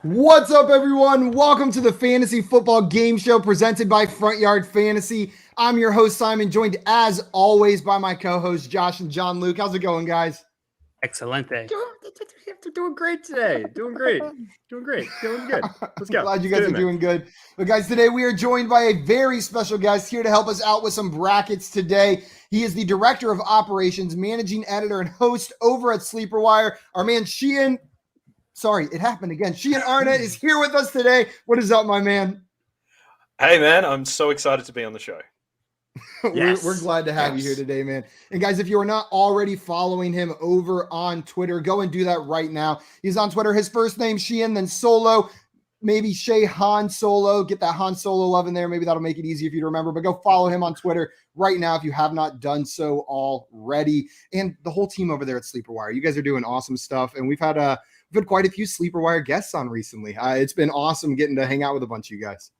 What's up, everyone? Welcome to the Fantasy Football Game Show presented by Front Yard Fantasy. I'm your host, Simon, joined as always by my co-hosts, Josh and John Luke. How's it going, guys? Excelente. Doing great today. Doing great. Feeling good. Let's go. Glad you guys are doing good. But guys, today we are joined by a very special guest here to help us out with some brackets today. He is the Director of Operations, Managing Editor, and host over at Sleeper Wire. Our man, Sheehan. Sorry, it happened again. Sheehan Arnett is here with us today. What is up, my man? Hey, man, I'm so excited to be on the show. Yes. We're glad to have you here today, man. And guys, if you are not already following him over on Twitter, go and do that right now. He's on Twitter. His first name, Sheehan, then Solo, maybe Shay Han Solo. Get that Han Solo love in there. Maybe that'll make it easy for you to remember. But go follow him on Twitter right now if you have not done so already. And the whole team over there at Sleeper Wire. You guys are doing awesome stuff. And we've had quite a few Sleeper Wire guests on recently. It's been awesome getting to hang out with a bunch of you guys.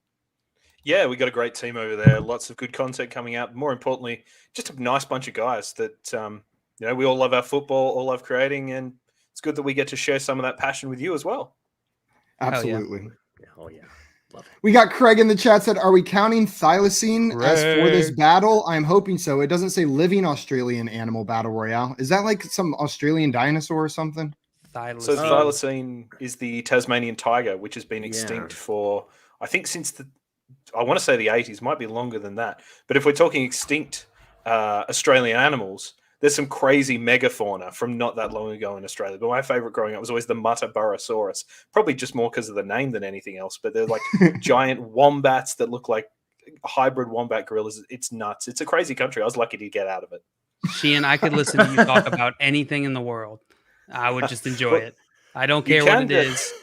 Yeah, we got a great team over there. Lots of good content coming out. More importantly, just a nice bunch of guys that, we all love our football, all love creating, and it's good that we get to share some of that passion with you as well. Absolutely. Hell yeah. Love it. We got Craig in the chat said, are we counting thylacine as for this battle? I'm hoping so. It doesn't say living Australian Animal Battle Royale. Is that like some Australian dinosaur or something? Thylacine. So thylacine is the Tasmanian tiger, which has been extinct for, I think, since I want to say the 80s, might be longer than that. But if we're talking extinct Australian animals, there's some crazy megafauna from not that long ago in Australia. But my favorite growing up was always the Muttaburrasaurus, probably just more because of the name than anything else. But they're like giant wombats that look like hybrid wombat gorillas. It's nuts. It's a crazy country. I was lucky to get out of it. Sheehan, I could listen to you talk about anything in the world. I would just enjoy it. I don't care what it is.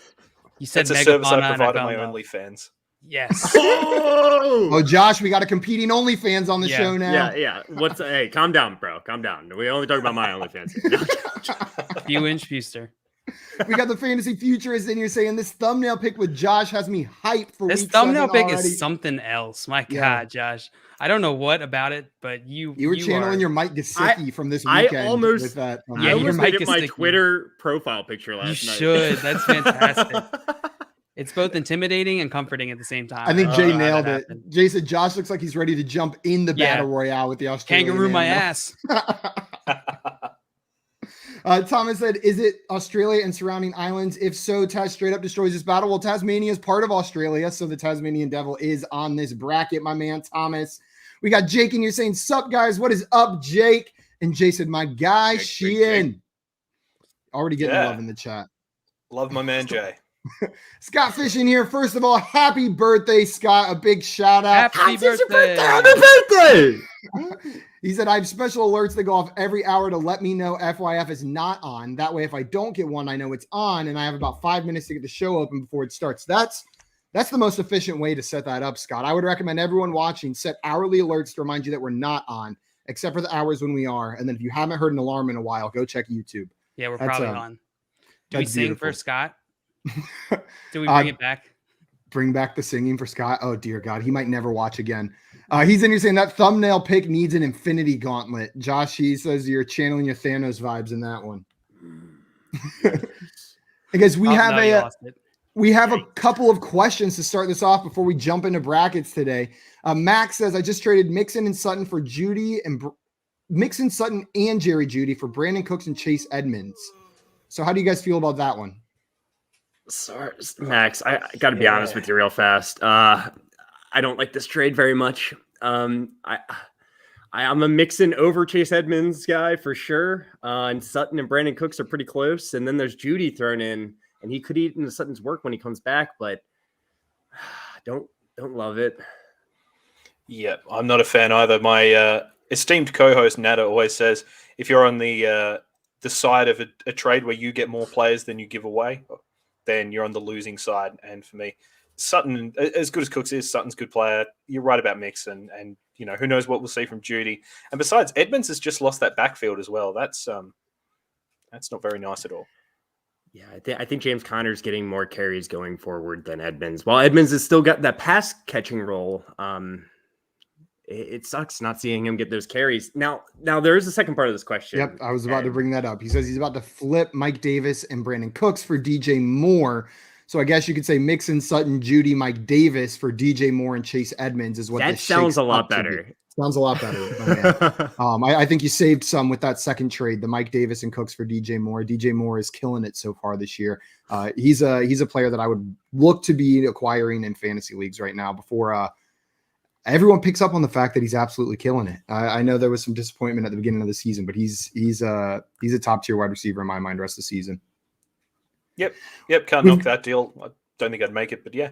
You said it's a service I provide on my OnlyFans. Yes. Oh, Josh, we got a competing OnlyFans on the show now. Yeah. Hey, calm down, bro. Calm down. We only talk about my OnlyFans. Few-inch Fuster. We got the fantasy futurist in here saying this thumbnail pick with Josh has me hyped for this week thumbnail 7 pick already. is something else. My God, Josh. I don't know what about it, but you were channeling your Mike Gesicki from this weekend. I almost with that. I almost made it my Twitter profile picture last night. You should. That's fantastic. It's both intimidating and comforting at the same time. I think Jay nailed it. Jay said Josh looks like he's ready to jump in the battle royale with the Australian Kangaroo my animal. ass. Thomas said, is it Australia and surrounding islands? If so, Taz straight up destroys this battle. Well, Tasmania is part of Australia, so the Tasmanian Devil is on this bracket, my man Thomas. We got Jake in here saying, sup, guys? What is up, Jake? And Jay said, my guy, Sheehan. Already getting love in the chat. Love my man, Jay. Scott Fish in here. First of all, happy birthday, Scott. A big shout out. Happy birthday. Happy birthday. He said, I have special alerts that go off every hour to let me know FYF is not on. That way, if I don't get one, I know it's on, and I have about 5 minutes to get the show open before it starts. That's the most efficient way to set that up, Scott. I would recommend everyone watching set hourly alerts to remind you that we're not on, except for the hours when we are. And then if you haven't heard an alarm in a while, go check YouTube. Yeah, we're probably on. Do we sing beautiful. for Scott? Do we bring it back? Bring back the singing for Scott? Oh, dear God. He might never watch again. He's in here saying that thumbnail pick needs an infinity gauntlet. Josh, he says you're channeling your Thanos vibes in that one. I guess we have a couple of questions to start this off before we jump into brackets today. Max says, I just traded Mixon and Sutton for Judy and Mixon, Sutton, and Jerry Judy for Brandon Cooks and Chase Edmonds. So how do you guys feel about that one? Sorry, Max, I got to be honest with you real fast. I don't like this trade very much. I'm a Mixon over Chase Edmonds guy for sure. And Sutton and Brandon Cooks are pretty close. And then there's Judy thrown in, and he could eat into Sutton's work when he comes back, but don't love it. Yeah, I'm not a fan either. My esteemed co-host Nada always says, if you're on the side of a trade where you get more players than you give away, then you're on the losing side. And for me, Sutton, as good as Cooks is, Sutton's a good player. You're right about Mixon, and who knows what we'll see from Judy. And besides, Edmonds has just lost that backfield as well. That's not very nice at all. Yeah, I think James Conner's getting more carries going forward than Edmonds. While Edmonds has still got that pass catching role, it sucks not seeing him get those carries. Now there is a second part of this question. Yep, I was about to bring that up. He says he's about to flip Mike Davis and Brandon Cooks for DJ Moore. So I guess you could say Mixon, Sutton, Judy, Mike Davis for DJ Moore and Chase Edmonds is what that this sounds a lot better. Sounds a lot better. Oh, man. I think you saved some with that second trade, the Mike Davis and Cooks for DJ Moore. DJ Moore is killing it so far this year. He's a player that I would look to be acquiring in fantasy leagues right now before everyone picks up on the fact that he's absolutely killing it. I know there was some disappointment at the beginning of the season, but he's a top tier wide receiver in my mind rest of the season. Yep. Can't knock that deal. I don't think I'd make it, but yeah.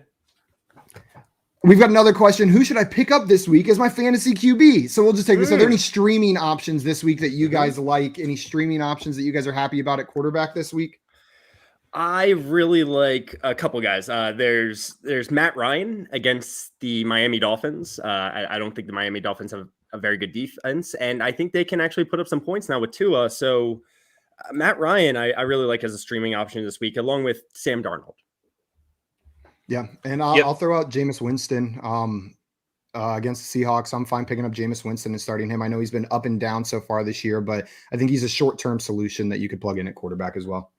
We've got another question. Who should I pick up this week as my fantasy QB? So we'll just take this. Are there any streaming options this week that you guys like? Any streaming options that you guys are happy about at quarterback this week? I really like a couple guys. There's Matt Ryan against the Miami Dolphins. I don't think the Miami Dolphins have a very good defense, and I think they can actually put up some points now with Tua. So Matt Ryan, I really like as a streaming option this week, along with Sam Darnold. Yeah, and I'll throw out Jameis Winston against the Seahawks. I'm fine picking up Jameis Winston and starting him. I know he's been up and down so far this year, but I think he's a short-term solution that you could plug in at quarterback as well.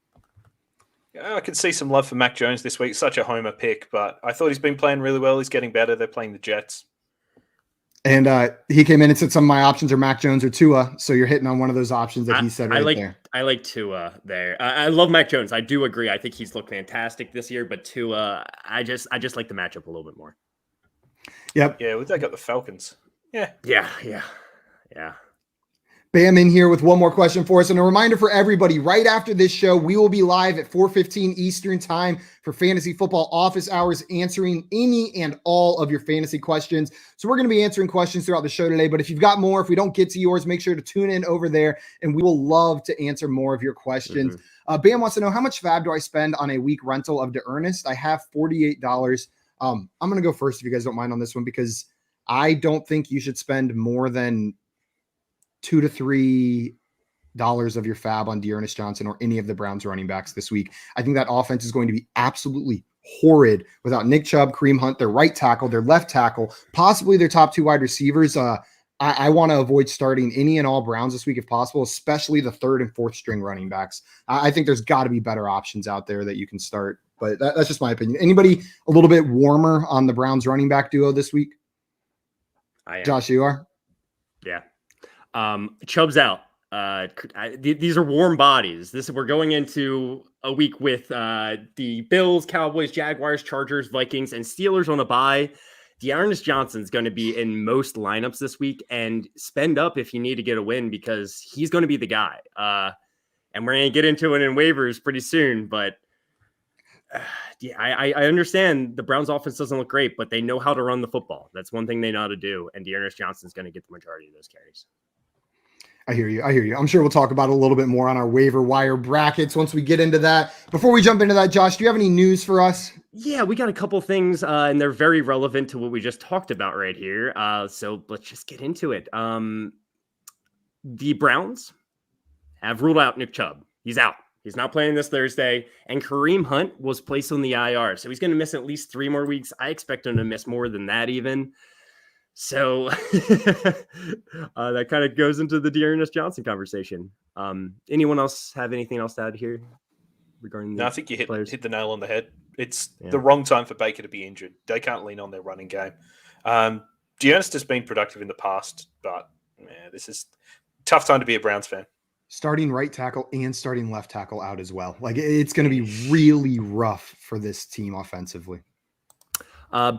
Yeah, I could see some love for Mac Jones this week. Such a homer pick, but I thought he's been playing really well. He's getting better. They're playing the Jets. And he came in and said some of my options are Mac Jones or Tua, so you're hitting on one of those options that he said there. I like Tua there. I love Mac Jones. I do agree. I think he's looked fantastic this year, but Tua, I just like the matchup a little bit more. Yep. Yeah, they got the Falcons. Yeah. Bam in here with one more question for us. And a reminder for everybody, right after this show, we will be live at 4:15 Eastern time for Fantasy Football Office Hours, answering any and all of your fantasy questions. So we're going to be answering questions throughout the show today. But if you've got more, if we don't get to yours, make sure to tune in over there, and we will love to answer more of your questions. Bam wants to know, how much fab do I spend on a week rental of DeEarnest? I have $48. I'm going to go first if you guys don't mind on this one, because I don't think you should spend more than $2 to $3 of your fab on D'Ernest Johnson or any of the Browns running backs this week. I think that offense is going to be absolutely horrid without Nick Chubb, Kareem Hunt, their right tackle, their left tackle, possibly their top two wide receivers. I want to avoid starting any and all Browns this week if possible, especially the third and fourth string running backs. I think there's got to be better options out there that you can start, but that's just my opinion. Anybody a little bit warmer on the Browns running back duo this week? I am. Josh, you are? Yeah. Chubb's out. These are warm bodies. We're going into a week with the Bills, Cowboys, Jaguars, Chargers, Vikings, and Steelers on a bye. D'Ernest Johnson's going to be in most lineups this week, and spend up if you need to get a win, because he's going to be the guy. And we're going to get into it in waivers pretty soon, but I understand the Browns offense doesn't look great, but they know how to run the football. That's one thing they know how to do, and D'Ernest Johnson's going to get the majority of those carries. I hear you. I'm sure we'll talk about it a little bit more on our waiver wire brackets once we get into that. Before we jump into that, Josh, do you have any news for us? Yeah, we got a couple things, and they're very relevant to what we just talked about right here. So let's just get into it. The Browns have ruled out Nick Chubb. He's out. He's not playing this Thursday. And Kareem Hunt was placed on the IR. So he's going to miss at least 3 more weeks. I expect him to miss more than that even. So that kind of goes into the D'Ernest Johnson conversation. Anyone else have anything else to add here regarding? No, I think you hit the nail on the head. It's the wrong time for Baker to be injured. They can't lean on their running game. D'Ernest has been productive in the past, but this is a tough time to be a Browns fan. Starting right tackle and starting left tackle out as well. Like, it's going to be really rough for this team offensively.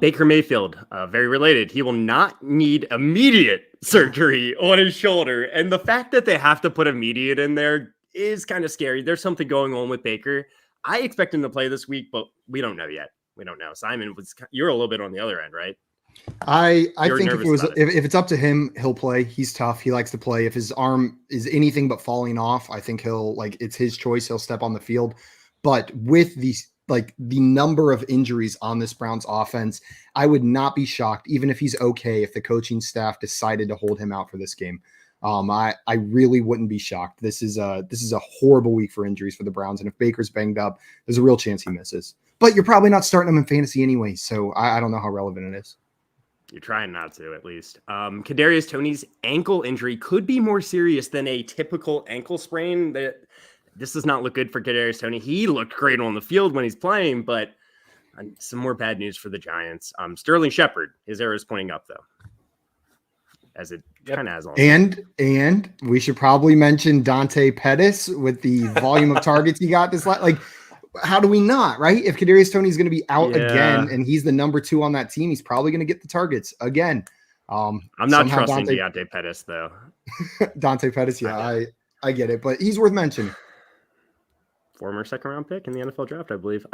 Baker Mayfield, very related. He will not need immediate surgery on his shoulder. And the fact that they have to put immediate in there is kind of scary. There's something going on with Baker. I expect him to play this week, but we don't know yet. We don't know. Simon, you're a little bit on the other end, right? I think if it's up to him, he'll play. He's tough. He likes to play. If his arm is anything but falling off, I think it's his choice. He'll step on the field. But with the number of injuries on this Browns offense, I would not be shocked, even if he's okay, if the coaching staff decided to hold him out for this game. I really wouldn't be shocked. This is a horrible week for injuries for the Browns. And if Baker's banged up, there's a real chance he misses. But you're probably not starting him in fantasy anyway, so I don't know how relevant it is. You're trying not to, at least. Kadarius Toney's ankle injury could be more serious than a typical ankle sprain. This does not look good for Kadarius Toney. He looked great on the field when he's playing, but And some more bad news for the Giants. Sterling Shepard, his arrow is pointing up though, as it kind of has all. And we should probably mention Dante Pettis with the volume of targets he got this like. How do we not, right? If Kadarius Toney is going to be out again and he's the number 2 on that team, he's probably going to get the targets again. I'm not trusting Dante Pettis though. Dante Pettis, I get it, but he's worth mentioning. Former 2nd-round pick in the NFL draft, I believe.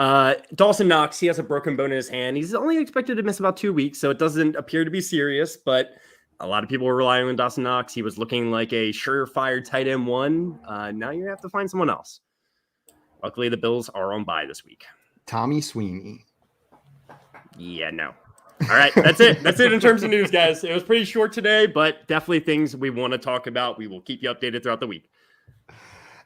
Dawson Knox, he has a broken bone in his hand. He's only expected to miss about 2 weeks, so it doesn't appear to be serious, but a lot of people were relying on Dawson Knox. He was looking like a surefire tight end 1. Now you have to find someone else. Luckily, the Bills are on bye this week. Tommy Sweeney. Yeah, no. All right, that's it. That's it in terms of news, guys. It was pretty short today, but definitely things we want to talk about. We will keep you updated throughout the week.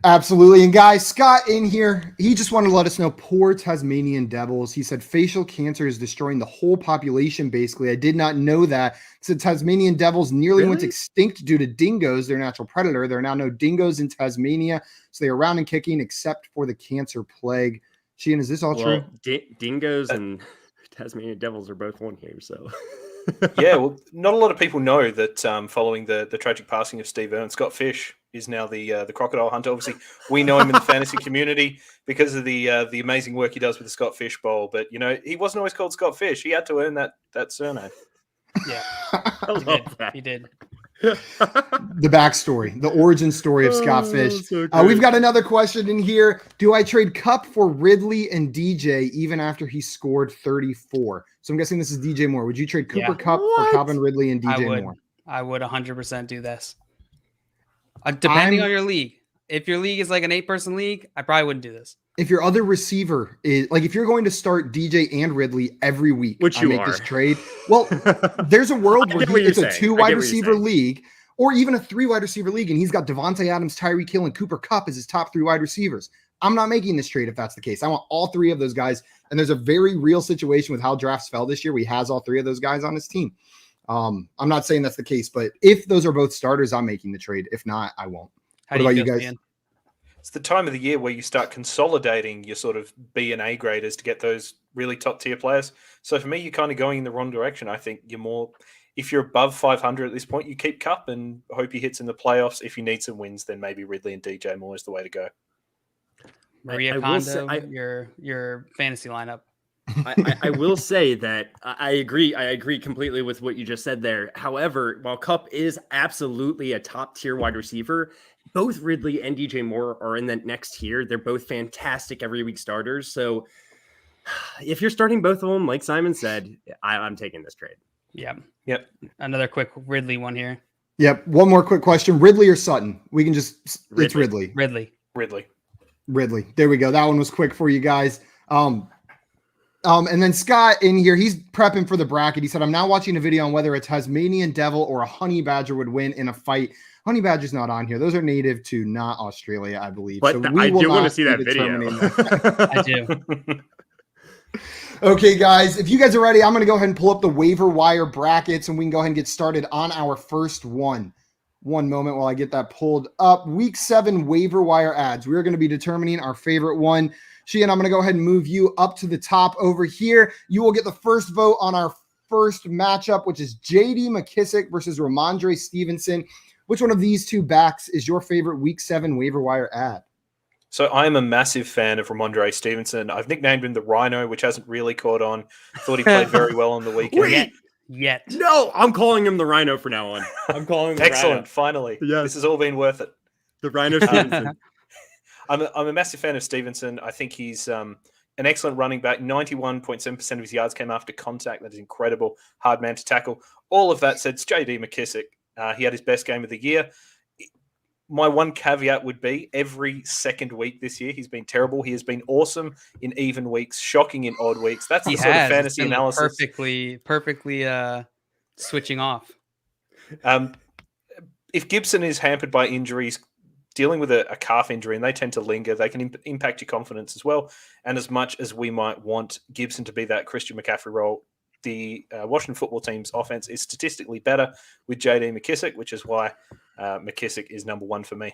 Absolutely. And guys, Scott in here, he just wanted to let us know, poor Tasmanian devils. He said facial cancer is destroying the whole population, basically. I did not know that. So Tasmanian devils nearly went extinct due to dingoes, their natural predator. There are now no dingoes in Tasmania, so they are around and kicking except for the cancer plague. Sheehan, is this all true? Dingoes and Tasmanian devils are both one here, so... Yeah, well, not a lot of people know that following the tragic passing of Steve Irwin, Scott Fish is now the crocodile hunter. Obviously, we know him in the fantasy community because of the amazing work he does with the Scott Fish Bowl. But he wasn't always called Scott Fish. He had to earn that surname. Yeah, he did. The backstory, the origin story of Scott Fish. So we've got another question in here. Do I trade Cup for Ridley and DJ even after he scored 34? So I'm guessing this is DJ Moore. Would you trade Cooper Cup for Calvin Ridley and DJ Moore? I would 100% do this. Depending on your league. If your league is like an 8-person league, I probably wouldn't do this. If your other receiver is like, if you're going to start DJ and Ridley every week, which you are, this trade. Well, there's a world where it's a 2 wide receiver league, or even a 3 wide receiver league, and he's got Devontae Adams, Tyreek Hill, and Cooper Kupp as his top 3 wide receivers. I'm not making this trade if that's the case. I want all 3 of those guys, and there's a very real situation with how drafts fell this year where he has all 3 of those guys on his team. I'm not saying that's the case, but if those are both starters, I'm making the trade. If not, I won't. What about you guys? Ian? It's the time of the year where you start consolidating your sort of B and A graders to get those really top tier players. So for me, you're kind of going in the wrong direction. I think you're more, if you're above 500 at this point, you keep Cup and hope he hits in the playoffs. If you need some wins, then maybe Ridley and DJ Moore is the way to go. Maria Kondo, your fantasy lineup. I will say that I agree. I agree completely with what you just said there. However, while Cup is absolutely a top tier wide receiver, both Ridley and DJ Moore are in that next tier. They're both fantastic every week starters. So if you're starting both of them, like Simon said, I'm taking this trade. Yep. Another quick Ridley one here. Yep. One more quick question. Ridley or Sutton? We can just, it's Ridley. Ridley. There we go. That one was quick for you guys. And then Scott in here, he's prepping for the bracket. He said, I'm now watching a video on whether a Tasmanian devil or a honey badger would win in a fight. Honey badger's not on here. Those are native to not Australia, I believe. But so I do want to see that video. I do. Okay, guys, if you guys are ready, I'm going to go ahead and pull up the waiver wire brackets and we can go ahead and get started on our first one. One moment while I get that pulled up. Week 7 waiver wire ads. We're going to be determining our favorite one. Sheehan, I'm going to go ahead and move you up to the top over here. You will get the first vote on our first matchup, which is J.D. McKissic versus Ramondre Stevenson. Which one of these 2 backs is your favorite Week 7 waiver wire ad? So I am a massive fan of Ramondre Stevenson. I've nicknamed him the Rhino, which hasn't really caught on. Thought he played very well on the weekend. Yet. No, I'm calling him the Rhino from now on. I'm calling him Excellent. Rhino. Finally. Yes. This has all been worth it. The Rhino Stevenson. I'm a massive fan of Stevenson. I think he's an excellent running back. 91.7% of his yards came after contact. That is incredible. Hard man to tackle. All of that said, it's J.D. McKissic. He had his best game of the year. My one caveat would be every second week this year, he's been terrible. He has been awesome in even weeks, shocking in odd weeks. That's the sort of fantasy analysis. Perfectly switching off. If Gibson is hampered by injuries, dealing with a calf injury, and they tend to linger, they can impact your confidence as well. And as much as we might want Gibson to be that Christian McCaffrey role, the Washington football team's offense is statistically better with J.D. McKissic, which is why McKissic is number 1 for me.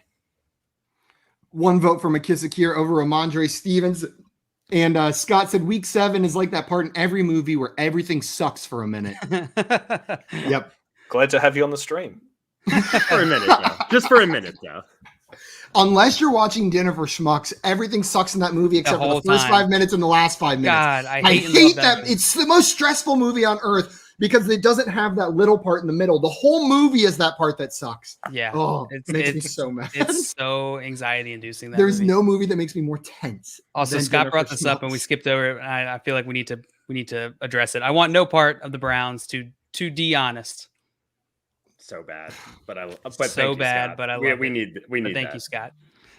One vote for McKissic here over Ramondre Stevenson. And Scott said week 7 is like that part in every movie where everything sucks for a minute. Yep. Glad to have you on the stream. For a minute, though. Just for a minute, though. Unless you're watching Dinner for Schmucks, everything sucks in that movie except for the first 5 minutes and the last 5 minutes. God, I hate that. It's the most stressful movie on earth because it doesn't have that little part in the middle. The whole movie is that part that sucks. Yeah. Oh, it makes me so mad. It's so anxiety inducing. There's no movie that makes me more tense. Also, Scott brought this up and we skipped over it. I feel like we need to address it. I want no part of the Browns to be honest. So bad, but I love we need thank that. You, Scott.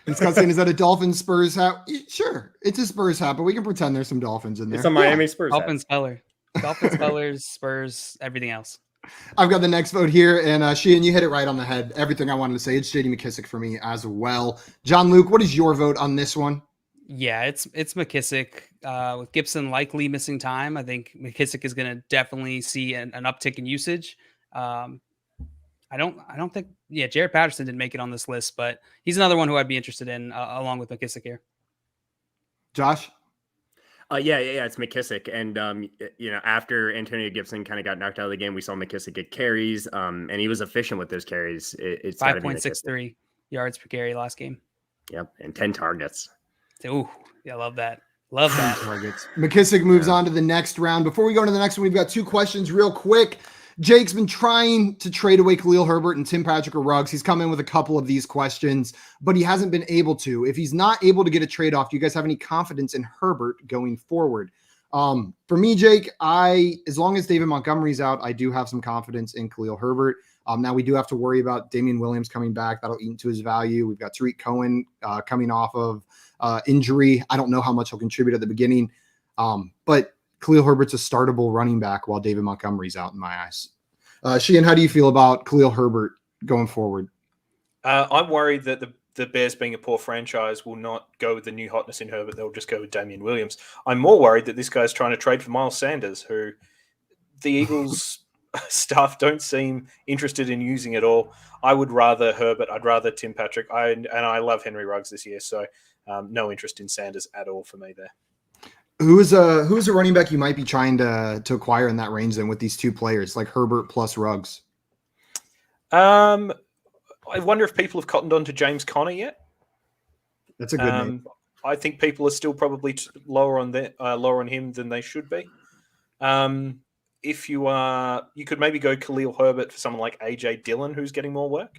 And Scott's saying, is that a Dolphins Spurs hat? Sure, it's a Spurs hat, but we can pretend there's some Dolphins in there. It's a Miami Spurs Dolphins color. Dolphins colors, Spurs, everything else. I've got the next vote here, and Sheehan, you hit it right on the head. Everything I wanted to say. It's J.D. McKissic for me as well. John Luke, what is your vote on this one? Yeah, it's McKissic. With Gibson likely missing time, I think McKissic is going to definitely see an uptick in usage. I don't think, Jared Patterson didn't make it on this list, but he's another one who I'd be interested in along with McKissic here. Josh? It's McKissic. And, after Antonio Gibson kind of got knocked out of the game, we saw McKissic get carries, and he was efficient with those carries. It's 5.63 yards per carry last game. Yep, and 10 targets. Ooh, yeah, love that. Love that. Targets. McKissic moves on to the next round. Before we go into the next one, we've got 2 questions real quick. Jake's been trying to trade away Khalil Herbert and Tim Patrick or Ruggs. He's come in with a couple of these questions, but he hasn't been able to. If he's not able to get a trade off, do you guys have any confidence in Herbert going forward? For me, Jake, as long as David Montgomery's out, I do have some confidence in Khalil Herbert. Now we do have to worry about Damian Williams coming back. That'll eat into his value. We've got Tariq Cohen coming off of injury. I don't know how much he'll contribute at the beginning, but Khalil Herbert's a startable running back while David Montgomery's out in my eyes. Sheehan, how do you feel about Khalil Herbert going forward? I'm worried that the Bears, being a poor franchise, will not go with the new hotness in Herbert. They'll just go with Damian Williams. I'm more worried that this guy's trying to trade for Miles Sanders, who the Eagles staff don't seem interested in using at all. I would rather Herbert. I'd rather Tim Patrick. I love Henry Ruggs this year, so no interest in Sanders at all for me there. Who's a running back you might be trying to acquire in that range then with these 2 players, like Herbert plus Ruggs? I wonder if people have cottoned on to James Conner yet. That's a good name. I think people are still probably lower on him than they should be. If you could maybe go Khalil Herbert for someone like AJ Dillon, who's getting more work.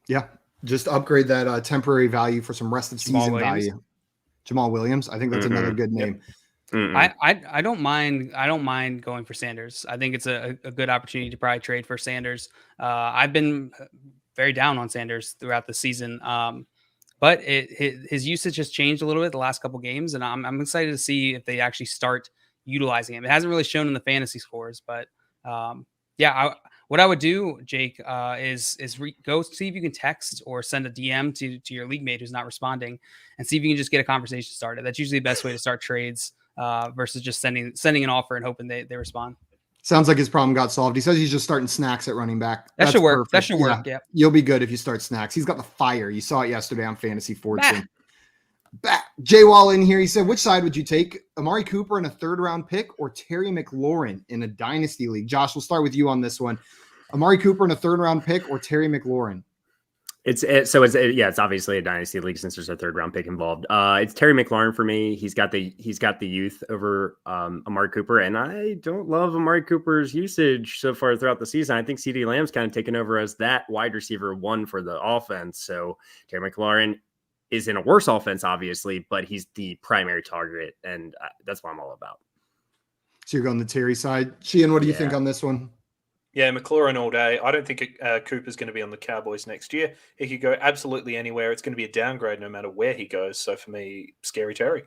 Yeah, just upgrade that temporary value for some rest of season value. Jamal Williams. I think that's another good name. Yep. I don't mind going for Sanders. I think it's a good opportunity to probably trade for Sanders. I've been very down on Sanders throughout the season. But his usage has changed a little bit the last couple games, and I'm excited to see if they actually start utilizing him. It hasn't really shown in the fantasy scores, but what I would do, Jake, is go see if you can text or send a DM to your league mate who's not responding, and see if you can just get a conversation started. That's usually the best way to start trades versus just sending an offer and hoping they respond. Sounds like his problem got solved. He says he's just starting Snacks at running back. That should work. Perfect. That should work. Yeah. You'll be good if you start Snacks. He's got the fire. You saw it yesterday on Fantasy Fortune. Jay Wall in here. He said, which side would you take? Amari Cooper in a 3rd round pick or Terry McLaurin in a dynasty league? Josh, we'll start with you on this one. Amari Cooper in a 3rd round pick or Terry McLaurin? It's obviously a dynasty league since there's a 3rd round pick involved. It's Terry McLaurin for me. He's got the youth over Amari Cooper, and I don't love Amari Cooper's usage so far throughout the season. I think CeeDee Lamb's kind of taken over as that wide receiver 1 for the offense. So Terry McLaurin is in a worse offense, obviously, but he's the primary target, and that's what I'm all about. So you're going the Terry side. Sheehan, what do you think on this one? Yeah, McLaurin all day. I don't think Cooper's going to be on the Cowboys next year. He could go absolutely anywhere. It's going to be a downgrade no matter where he goes. So for me, scary Terry.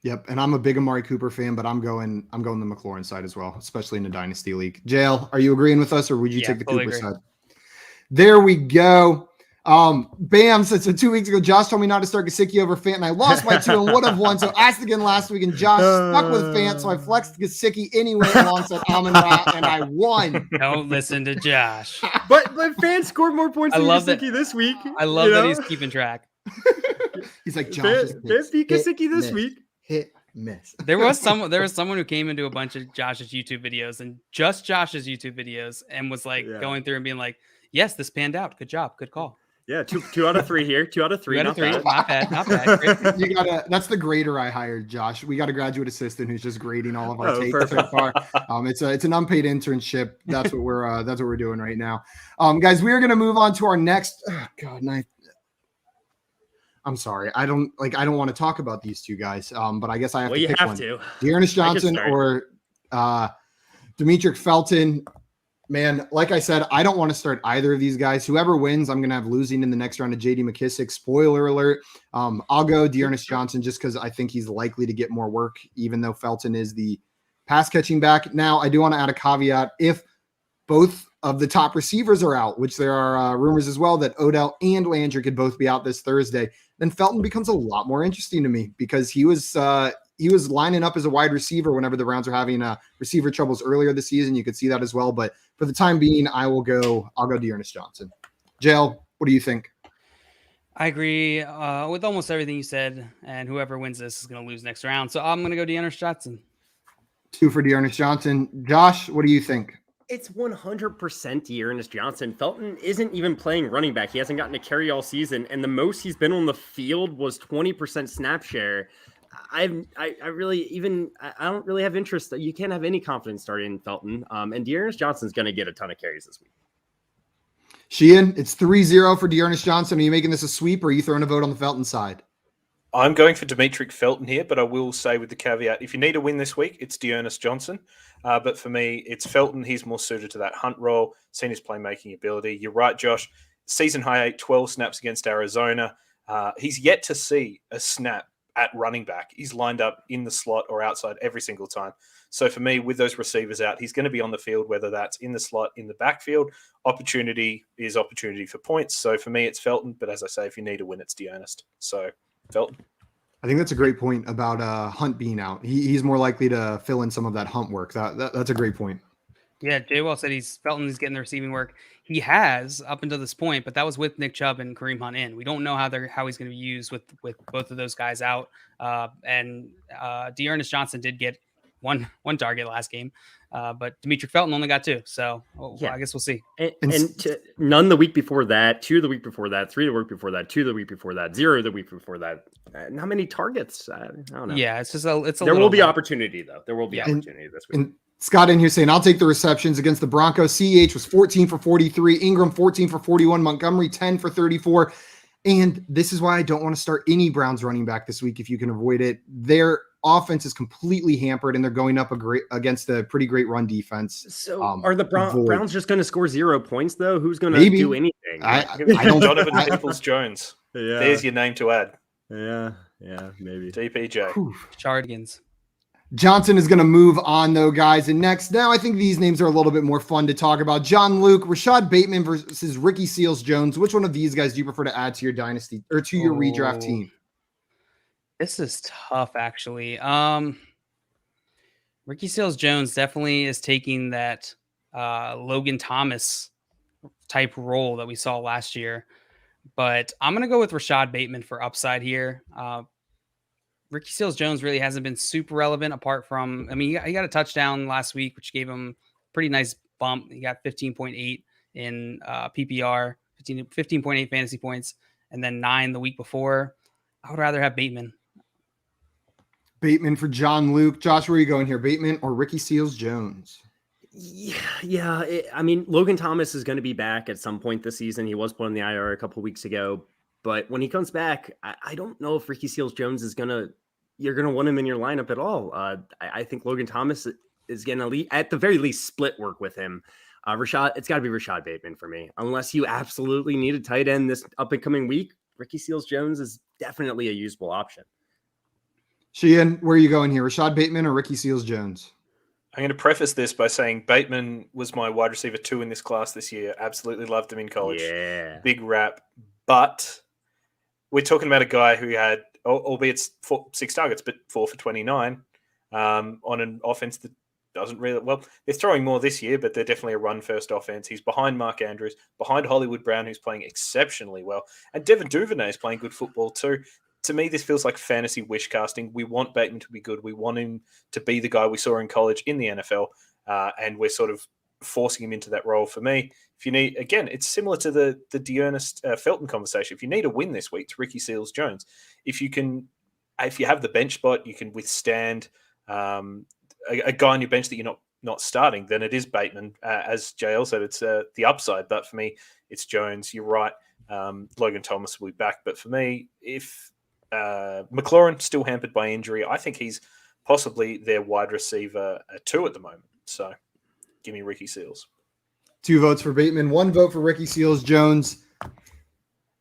Yep, and I'm a big Amari Cooper fan, but I'm going the McLaurin side as well, especially in the dynasty league. JL, are you agreeing with us, or would you take the Cooper side? There we go. Bam said, so 2 weeks ago, Josh told me not to start Gesicki over Fant, and I lost my 2 and would have won. So asked again last week, and Josh stuck with Fant, so I flexed Gesicki anyway alongside Amon-Ra, and I won. Don't listen to Josh. But Fant scored more points than Gesicki this week. I love that he's keeping track. He's like, Josh Fant beat Gesicki this week. hit miss. There was someone who came into a bunch of Josh's YouTube videos and just Josh's YouTube videos and was like going through and being like, yes, this panned out. Good job. Good call. Yeah, two out of three here. 2 out of 3. 2 out of 3. Not bad. Not bad. That's the grader I hired, Josh. We got a graduate assistant who's just grading all of our takes so perfect. far. It's an unpaid internship. That's what we're doing right now. Guys, we are gonna move on to our next. Oh, God, I'm sorry. I don't want to talk about these two guys. But I guess I have to pick one. Dearness Johnson or Demetric Felton. Man, like I said, I don't want to start either of these guys. Whoever wins, I'm going to have losing in the next round of J.D. McKissick. Spoiler alert. I'll go Dearness Johnson just because I think he's likely to get more work, even though Felton is the pass catching back. Now, I do want to add a caveat. If both of the top receivers are out, which there are rumors as well that Odell and Landry could both be out this Thursday, then Felton becomes a lot more interesting to me because he was lining up as a wide receiver whenever the Browns are having receiver troubles earlier this season. You could see that as well. But for the time being, I'll go Dearness Johnson. Jail, what do you think? I agree with almost everything you said, and whoever wins this is going to lose next round. So I'm going to go Dearness Johnson. 2 for Dearness Johnson. Josh, what do you think? It's 100% Dearness Johnson. Felton isn't even playing running back. He hasn't gotten a carry all season, and the most he's been on the field was 20% snap share. I don't really have interest. You can't have any confidence starting in Felton. And Dearness Johnson's going to get a ton of carries this week. Sheehan, it's 3-0 for Dearness Johnson. Are you making this a sweep or are you throwing a vote on the Felton side? I'm going for Demetric Felton here, but I will say with the caveat, if you need a win this week, it's Dearness Johnson. But for me, it's Felton. He's more suited to that hunt role, seen his playmaking ability. You're right, Josh. Season high 12 snaps against Arizona. He's yet to see a snap at running back. He's lined up in the slot or outside every single time. So for me, with those receivers out, he's going to be on the field, whether that's in the slot, in the backfield. Opportunity is opportunity for points. So for me, it's Felton. But as I say, if you need a win, it's Dearness. So Felton. I think that's a great point about Hunt being out. He's more likely to fill in some of that Hunt work. That's a great point. Yeah, Jay Well said Felton's getting the receiving work. He has up until this point, but that was with Nick Chubb and Kareem Hunt in. We don't know how he's going to be used with both of those guys out. And Dearness Johnson did get one target last game, but Demetric Felton only got 2. So I guess we'll see. None the week before that, 2 the week before that, 3 the week before that, 2 the week before that, 0 the week before that. How many targets? I don't know. Yeah, it's just it's a. There will be opportunity though. There will be opportunity this week. And Scott in here saying, I'll take the receptions against the Broncos. CEH was 14 for 43. Ingram 14 for 41. Montgomery 10 for 34. And this is why I don't want to start any Browns running back this week if you can avoid it. Their offense is completely hampered, and they're going up against a pretty great run defense. So are the Browns just going to score 0 points, though? Who's going to do anything? I don't. Donovan Peoples-Jones. Yeah. There's your name to add. Yeah, maybe. DPJ. Chardigans. Johnson is going to move on, though, guys. And next, now I think these names are a little bit more fun to talk about. John Luke, Rashod Bateman versus Ricky Seals-Jones. Which one of these guys do you prefer to add to your dynasty or to your redraft team? This is tough, actually. Ricky Seals-Jones definitely is taking that Logan Thomas type role that we saw last year. But I'm going to go with Rashod Bateman for upside here. Ricky Seals-Jones really hasn't been super relevant apart from, he got a touchdown last week, which gave him a pretty nice bump. He got 15.8 in PPR, 15.8 fantasy points, and then 9 the week before. I would rather have Bateman. Bateman for John Luke. Josh, where are you going here? Bateman or Ricky Seals-Jones? Yeah. Logan Thomas is going to be back at some point this season. He was put on the IR a couple weeks ago. But when he comes back, I don't know if Ricky Seals-Jones you're going to want him in your lineup at all. I think Logan Thomas is going to, at the very least, split work with him. It's got to be Rashod Bateman for me. Unless you absolutely need a tight end this up and coming week, Ricky Seals-Jones is definitely a usable option. Sheehan, where are you going here? Rashod Bateman or Ricky Seals-Jones? I'm going to preface this by saying Bateman was my wide receiver 2 in this class this year. Absolutely loved him in college. Yeah. Big rap. But we're talking about a guy who had, albeit 6 targets, but 4 for 29 on an offense that doesn't really, they're throwing more this year, but they're definitely a run-first offense. He's behind Mark Andrews, behind Hollywood Brown, who's playing exceptionally well, and Devin Duvernay is playing good football too. to me, this feels like fantasy wish casting. We want Bateman to be good. We want him to be the guy we saw in college in the NFL, and we're sort of forcing him into that role. For me, if you need, again, it's similar to the Dearness Felton conversation. If you need a win this week, it's Ricky Seals-Jones. If you have the bench spot, you can withstand a guy on your bench that you're not starting, then it is Bateman. As JL said, it's the upside. But for me, it's Jones. You're right. Logan Thomas will be back. But for me, if McLaurin still hampered by injury, I think he's possibly their wide receiver 2 at the moment. So give me Ricky Seals. 2 votes for Bateman, 1 vote for Ricky Seals-Jones.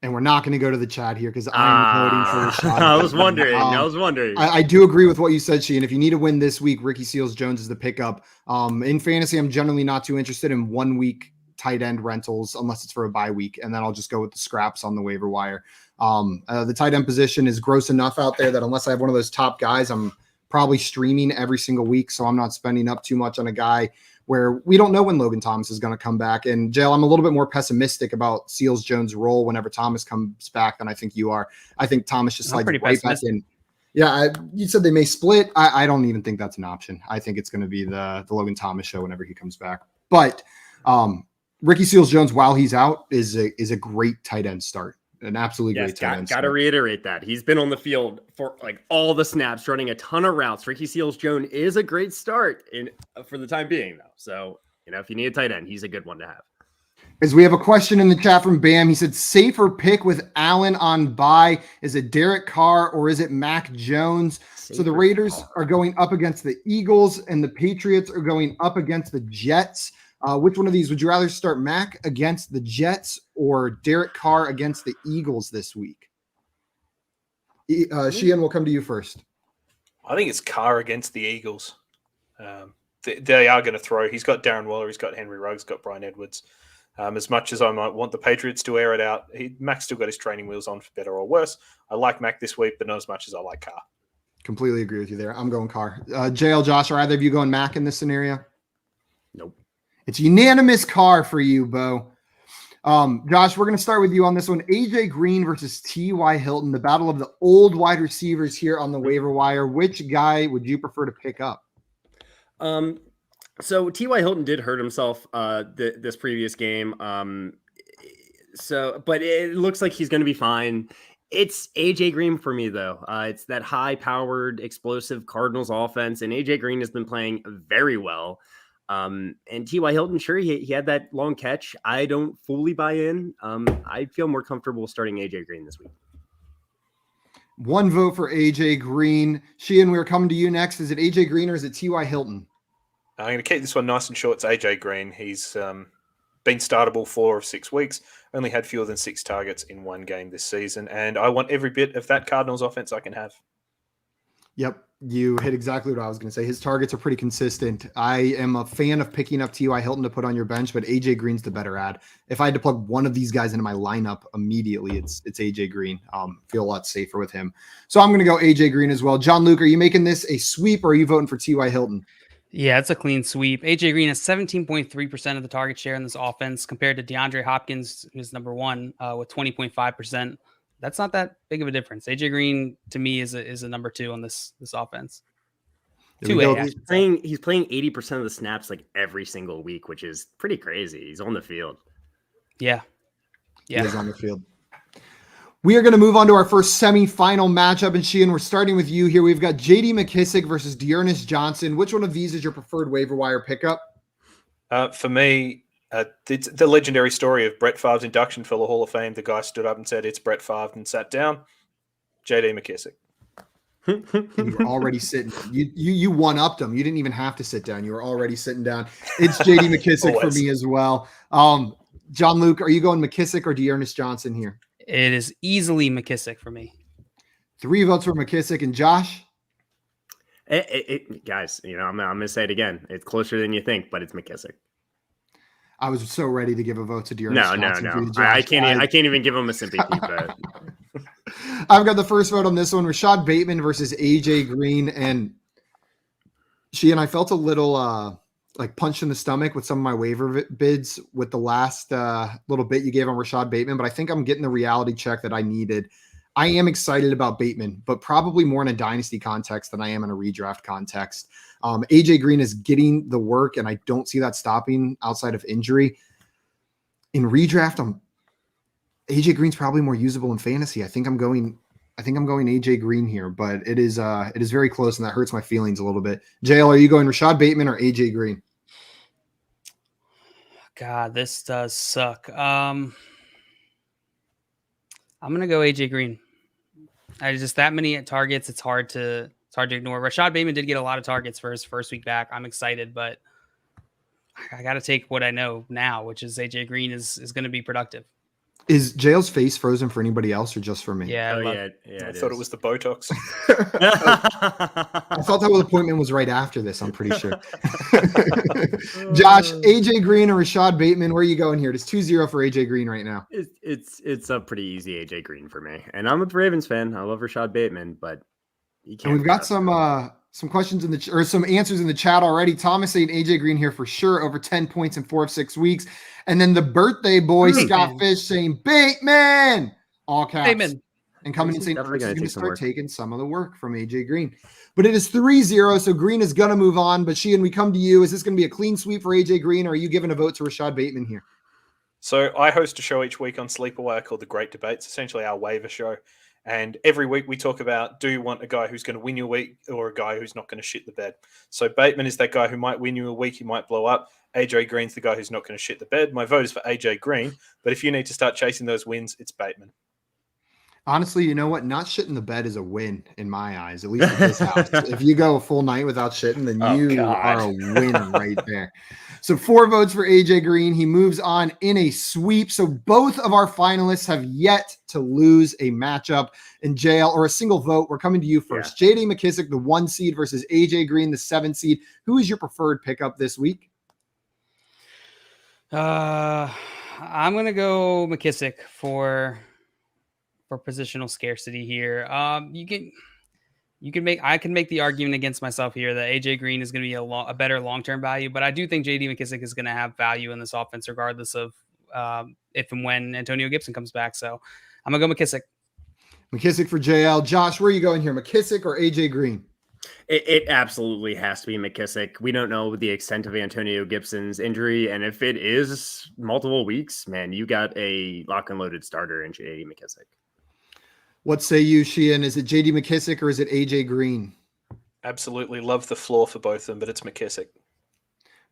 And we're not going to go to the chat here because I'm voting for Rashod. I was wondering. I do agree with what you said, Sheehan. If you need a win this week, Ricky Seals-Jones is the pickup. In fantasy, I'm generally not too interested in 1 week tight end rentals unless it's for a bye week. And then I'll just go with the scraps on the waiver wire. The tight end position is gross enough out there that unless I have one of those top guys, I'm probably streaming every single week. So I'm not spending up too much on a guy where we don't know when Logan Thomas is going to come back. And Jail, I'm a little bit more pessimistic about Seals-Jones' role whenever Thomas comes back than I think you are. I think Thomas just slides right back in. Yeah, you said they may split. I don't even think that's an option. I think it's going to be the Logan Thomas show whenever he comes back. But Ricky Seals-Jones, while he's out, is a great tight end start. An absolutely great tight end. Got to reiterate that. He's been on the field for like all the snaps, running a ton of routes. Ricky Seals-Jones is a great start for the time being, though. So, if you need a tight end, he's a good one to have. As we have a question in the chat from Bam, he said, safer pick with Allen on bye. Is it Derek Carr or is it Mac Jones? So the Raiders are going up against the Eagles and the Patriots are going up against the Jets. Which one of these would you rather start, Mac against the Jets or Derek Carr against the Eagles this week? Sheehan, we'll come to you first. I think it's Carr against the Eagles. They are going to throw. He's got Darren Waller. He's got Henry Ruggs. Got Brian Edwards. As much as I might want the Patriots to air it out, Mac's still got his training wheels on for better or worse. I like Mac this week, but not as much as I like Carr. Completely agree with you there. I'm going Carr. JL, Josh, are either of you going Mac in this scenario? Nope. It's unanimous Carr for you, Bo. Josh, we're going to start with you on this one. AJ Green versus T.Y. Hilton, the battle of the old wide receivers here on the waiver wire. Which guy would you prefer to pick up? So T.Y. Hilton did hurt himself this previous game. But it looks like he's going to be fine. It's AJ Green for me, though. It's that high-powered, explosive Cardinals offense, and AJ Green has been playing very well. And T.Y. Hilton, sure, he had that long catch. I don't fully buy in. I feel more comfortable starting AJ Green this week. 1 vote for AJ Green. Sheehan, we're coming to you next. Is it AJ Green or is it T.Y. Hilton? I'm going to keep this one nice and short. It's AJ Green. He's been startable 4 of 6 weeks, only had fewer than 6 targets in 1 game this season. And I want every bit of that Cardinals offense I can have. Yep. You hit exactly what I was going to say. His targets are pretty consistent. I am a fan of picking up T.Y. Hilton to put on your bench, but AJ Green's the better ad. If I had to plug one of these guys into my lineup immediately, it's AJ Green. Feel a lot safer with him. So I'm going to go AJ Green as well. John Luke, are you making this a sweep or are you voting for T.Y. Hilton? Yeah, it's a clean sweep. AJ Green has 17.3% of the target share in this offense compared to DeAndre Hopkins, who's number 1 with 20.5%. That's not that big of a difference. AJ Green to me is a number 2 on this offense. He's playing 80% of the snaps like every single week, which is pretty crazy. He's on the field. Yeah. He is on the field. We are going to move on to our first semifinal matchup, and Sheehan, we're starting with you here. We've got J.D. McKissic versus Dearness Johnson. Which one of these is your preferred waiver wire pickup? For me, it's the legendary story of Brett Favre's induction for the Hall of Fame. The guy stood up and said, "It's Brett Favre," and sat down. J.D. McKissic. And you're already sitting. You one-upped him. You didn't even have to sit down. You were already sitting down. It's J.D. McKissic for me as well. John Luke, are you going McKissic or Dearness Johnson here? It is easily McKissic for me. 3 votes for McKissic. And Josh? Guys, I'm going to say it again. It's closer than you think, but it's McKissic. I was so ready to give a vote to Dearness Johnson. No. I can't even give him a sympathy vote. I've got the first vote on this one. Rashod Bateman versus AJ Green. And I felt a little like punched in the stomach with some of my waiver bids with the last little bit you gave on Rashod Bateman, but I think I'm getting the reality check that I needed. I am excited about Bateman, but probably more in a dynasty context than I am in a redraft context. AJ Green is getting the work, and I don't see that stopping outside of injury. In redraft, AJ Green's probably more usable in fantasy. I think I'm going AJ Green here, but it is very close, and that hurts my feelings a little bit. JL, are you going Rashod Bateman or AJ Green? God, this does suck. I'm gonna go AJ Green. Just that many targets, it's hard to ignore. Rashod Bateman did get a lot of targets for his first week back. I'm excited, but I got to take what I know now, which is AJ Green is going to be productive. Is JL's face frozen for anybody else or just for me? Yeah, I thought it was the Botox. I thought that appointment was right after this. I'm pretty sure. Josh, AJ Green or Rashod Bateman, where are you going here? It's 2-0 for AJ Green right now. It's a pretty easy AJ Green for me, and I'm a Ravens fan. I love Rashod Bateman, but and we've got some questions or some answers in the chat already. Thomas saying AJ Green here for sure, over 10 points in 4 of 6 weeks. And then the birthday boy, Scott Fish, saying Bateman, all caps. Bateman. And coming and saying he's going to start taking some of the work from AJ Green. But it is 3-0, so Green is going to move on. But Sheehan, we come to you. Is this going to be a clean sweep for AJ Green, or are you giving a vote to Rashod Bateman here? So I host a show each week on Sleeper Wire called The Great Debates, essentially our waiver show. And every week we talk about, do you want a guy who's going to win you a week or a guy who's not going to shit the bed? So Bateman is that guy who might win you a week, he might blow up. AJ Green's the guy who's not going to shit the bed. My vote is for AJ Green, but if you need to start chasing those wins, it's Bateman. Honestly, you know what? Not shitting the bed is a win in my eyes, at least at this house. If you go a full night without shitting, then you are a win right there. So 4 votes for AJ Green. He moves on in a sweep. So both of our finalists have yet to lose a matchup in jail or a single vote. We're coming to you first. Yeah. JD McKissick, the 1 seed versus AJ Green, the 7 seed. Who is your preferred pickup this week? I'm going to go McKissick for positional scarcity here. I can make the argument against myself here that AJ Green is going to be a better long-term value, but I do think JD McKissick is going to have value in this offense regardless of if and when Antonio Gibson comes back. So I'm going to go McKissick. McKissick for JL. Josh, where are you going here? McKissick or AJ Green? It absolutely has to be McKissick. We don't know the extent of Antonio Gibson's injury, and if it is multiple weeks, man, you got a lock and loaded starter in JD McKissick. What say you, Sheehan? Is it JD McKissick or is it AJ Green? Absolutely love the floor for both of them, but it's McKissick.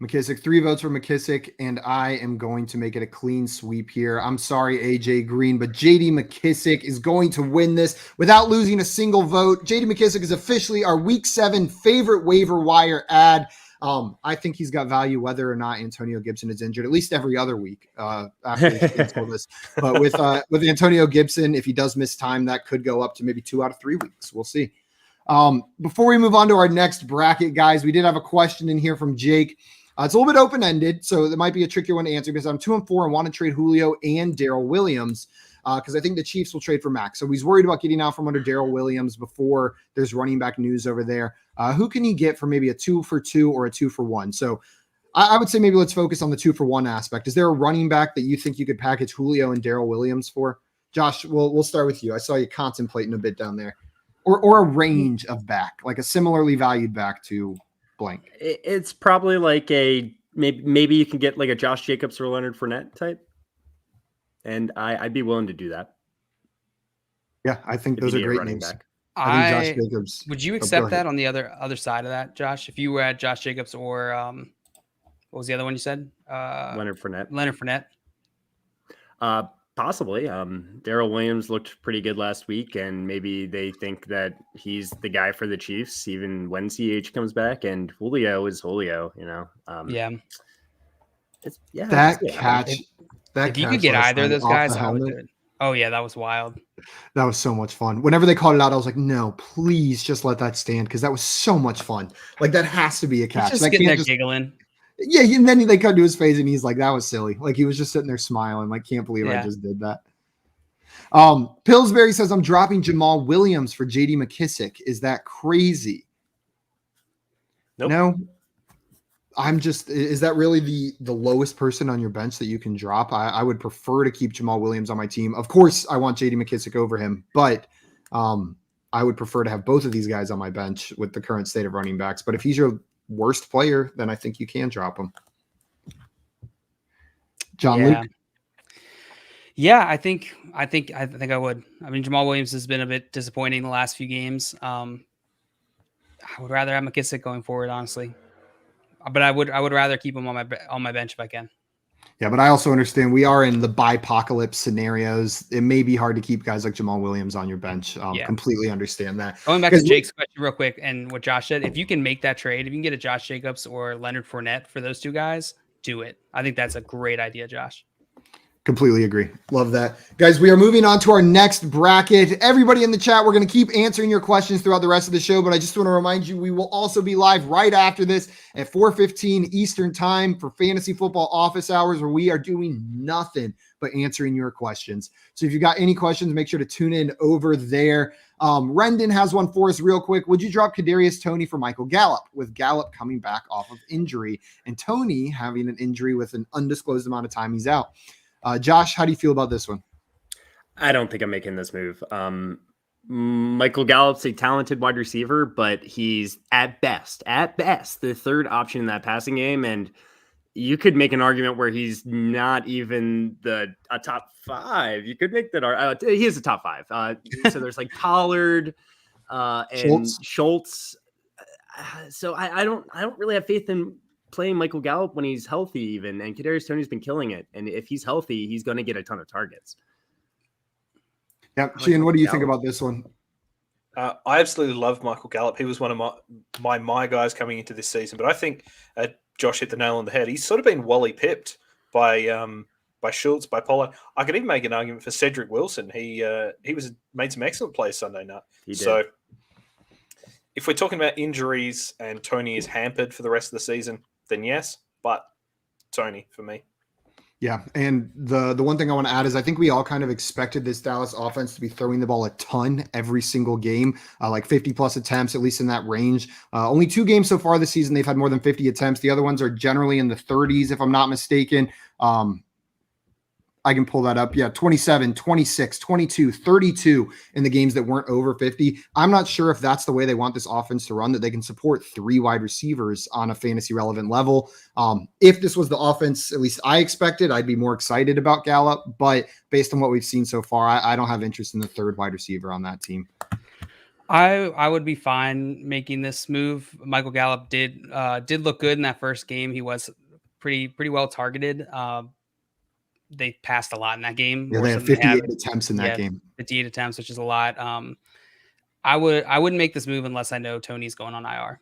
McKissick, 3 votes for McKissick, and I am going to make it a clean sweep here. I'm sorry, AJ Green, but JD McKissick is going to win this without losing a single vote. JD McKissick is officially our Week 7 favorite waiver wire ad. I think he's got value whether or not Antonio Gibson is injured, at least every other week after this. But with Antonio Gibson, if he does miss time, that could go up to maybe 2 out of 3 weeks. We'll see. Before we move on to our next bracket, guys, we did have a question in here from Jake. It's a little bit open-ended, so it might be a trickier one to answer because I'm 2-4 and want to trade Julio and Darrell Williams because I think the Chiefs will trade for Max. So he's worried about getting out from under Darrell Williams before there's running back news over there. Who can he get for maybe a 2-for-2 or a 2-for-1? So I would say maybe let's focus on the 2-for-1 aspect. Is there a running back that you think you could package Julio and Darrell Williams for? Josh, we'll start with you. I saw you contemplating a bit down there. Or a range of back, like a similarly valued back to blank. It's probably like a maybe you can get like a Josh Jacobs or Leonard Fournette type. And I'd be willing to do that. Yeah, I think those are great names. Back. I think Josh Jacobs. Would you accept that on the other side of that, Josh? If you were at Josh Jacobs or what was the other one you said? Leonard Fournette. Leonard Fournette. Possibly. Darrell Williams looked pretty good last week, and maybe they think that he's the guy for the Chiefs, even when CH comes back. And Julio is Julio, you know. That catch. If you could get either of those guys, I would do it. Oh yeah, that was wild. That was so much fun. Whenever they called it out, I was like, "No, please, just let that stand," because that was so much fun. Like that has to be a catch. Just getting there giggling. Yeah, and then they come to his face and he's like, that was silly. Like he was just sitting there smiling. Like, can't believe I just did that. Pillsbury says, I'm dropping Jamal Williams for JD McKissick. Is that crazy? Nope. No. is that really the lowest person on your bench that you can drop? I would prefer to keep Jamal Williams on my team. Of course, I want JD McKissic over him, but I would prefer to have both of these guys on my bench with the current state of running backs. But if he's your worst player, then I think you can drop him. John Luke? Yeah, I think I would. I mean, Jamal Williams has been a bit disappointing the last few games. I would rather have McKissic going forward, honestly. But I would rather keep him on my bench if I can. Yeah, but I also understand we are in the bipocalypse scenarios. It may be hard to keep guys like Jamal Williams on your bench. Completely understand that. Going back to Jake's question real quick and what Josh said, if you can make that trade, if you can get a Josh Jacobs or Leonard Fournette for those two guys, do it. I think that's a great idea, Josh. Completely agree. Love that. Guys, we are moving on to our next bracket. Everybody in the chat, we're going to keep answering your questions throughout the rest of the show, but I just want to remind you, we will also be live right after this at 4:15 Eastern time for Fantasy Football Office Hours, where we are doing nothing but answering your questions. So if you got any questions, make sure to tune in over there. Rendon has one for us real quick. Would you drop Kadarius Toney for Michael Gallup, with Gallup coming back off of injury and Toney having an injury with an undisclosed amount of time he's out? Josh, how do you feel about this one? I don't think I'm making this move. Michael Gallup's a talented wide receiver, but he's at best, the third option in that passing game. And you could make an argument where he's not even a top five. You could make that. He is a top five. So there's like Pollard and Schultz. So I don't really have faith in playing Michael Gallup when he's healthy even, and Kadarius Toney's been killing it. And if he's healthy, he's going to get a ton of targets. Yeah. Sheehan, what do you think about this one? I absolutely love Michael Gallup. He was one of my guys coming into this season, but I think Josh hit the nail on the head. He's sort of been Wally pipped by Schultz, by Pollard. I could even make an argument for Cedric Wilson. He made some excellent plays Sunday night. So if we're talking about injuries and Toney is hampered for the rest of the season, then yes, but Toney for me. Yeah, and the one thing I want to add is I think we all kind of expected this Dallas offense to be throwing the ball a ton every single game, like 50-plus attempts, at least in that range. Only 2 games so far this season, they've had more than 50 attempts. The other ones are generally in the 30s, if I'm not mistaken. I can pull that up. Yeah, 27, 26, 22, 32 in the games that weren't over 50. I'm not sure if that's the way they want this offense to run, that they can support 3 wide receivers on a fantasy relevant level. If this was the offense, at least I expected, I'd be more excited about Gallup. But based on what we've seen so far, I don't have interest in the 3rd wide receiver on that team. I would be fine making this move. Michael Gallup did look good in that first game. He was pretty well targeted. They passed a lot in that game. Yeah, they had 58 attempts in that game. 58 attempts, which is a lot. I wouldn't make this move unless I know Toney's going on IR.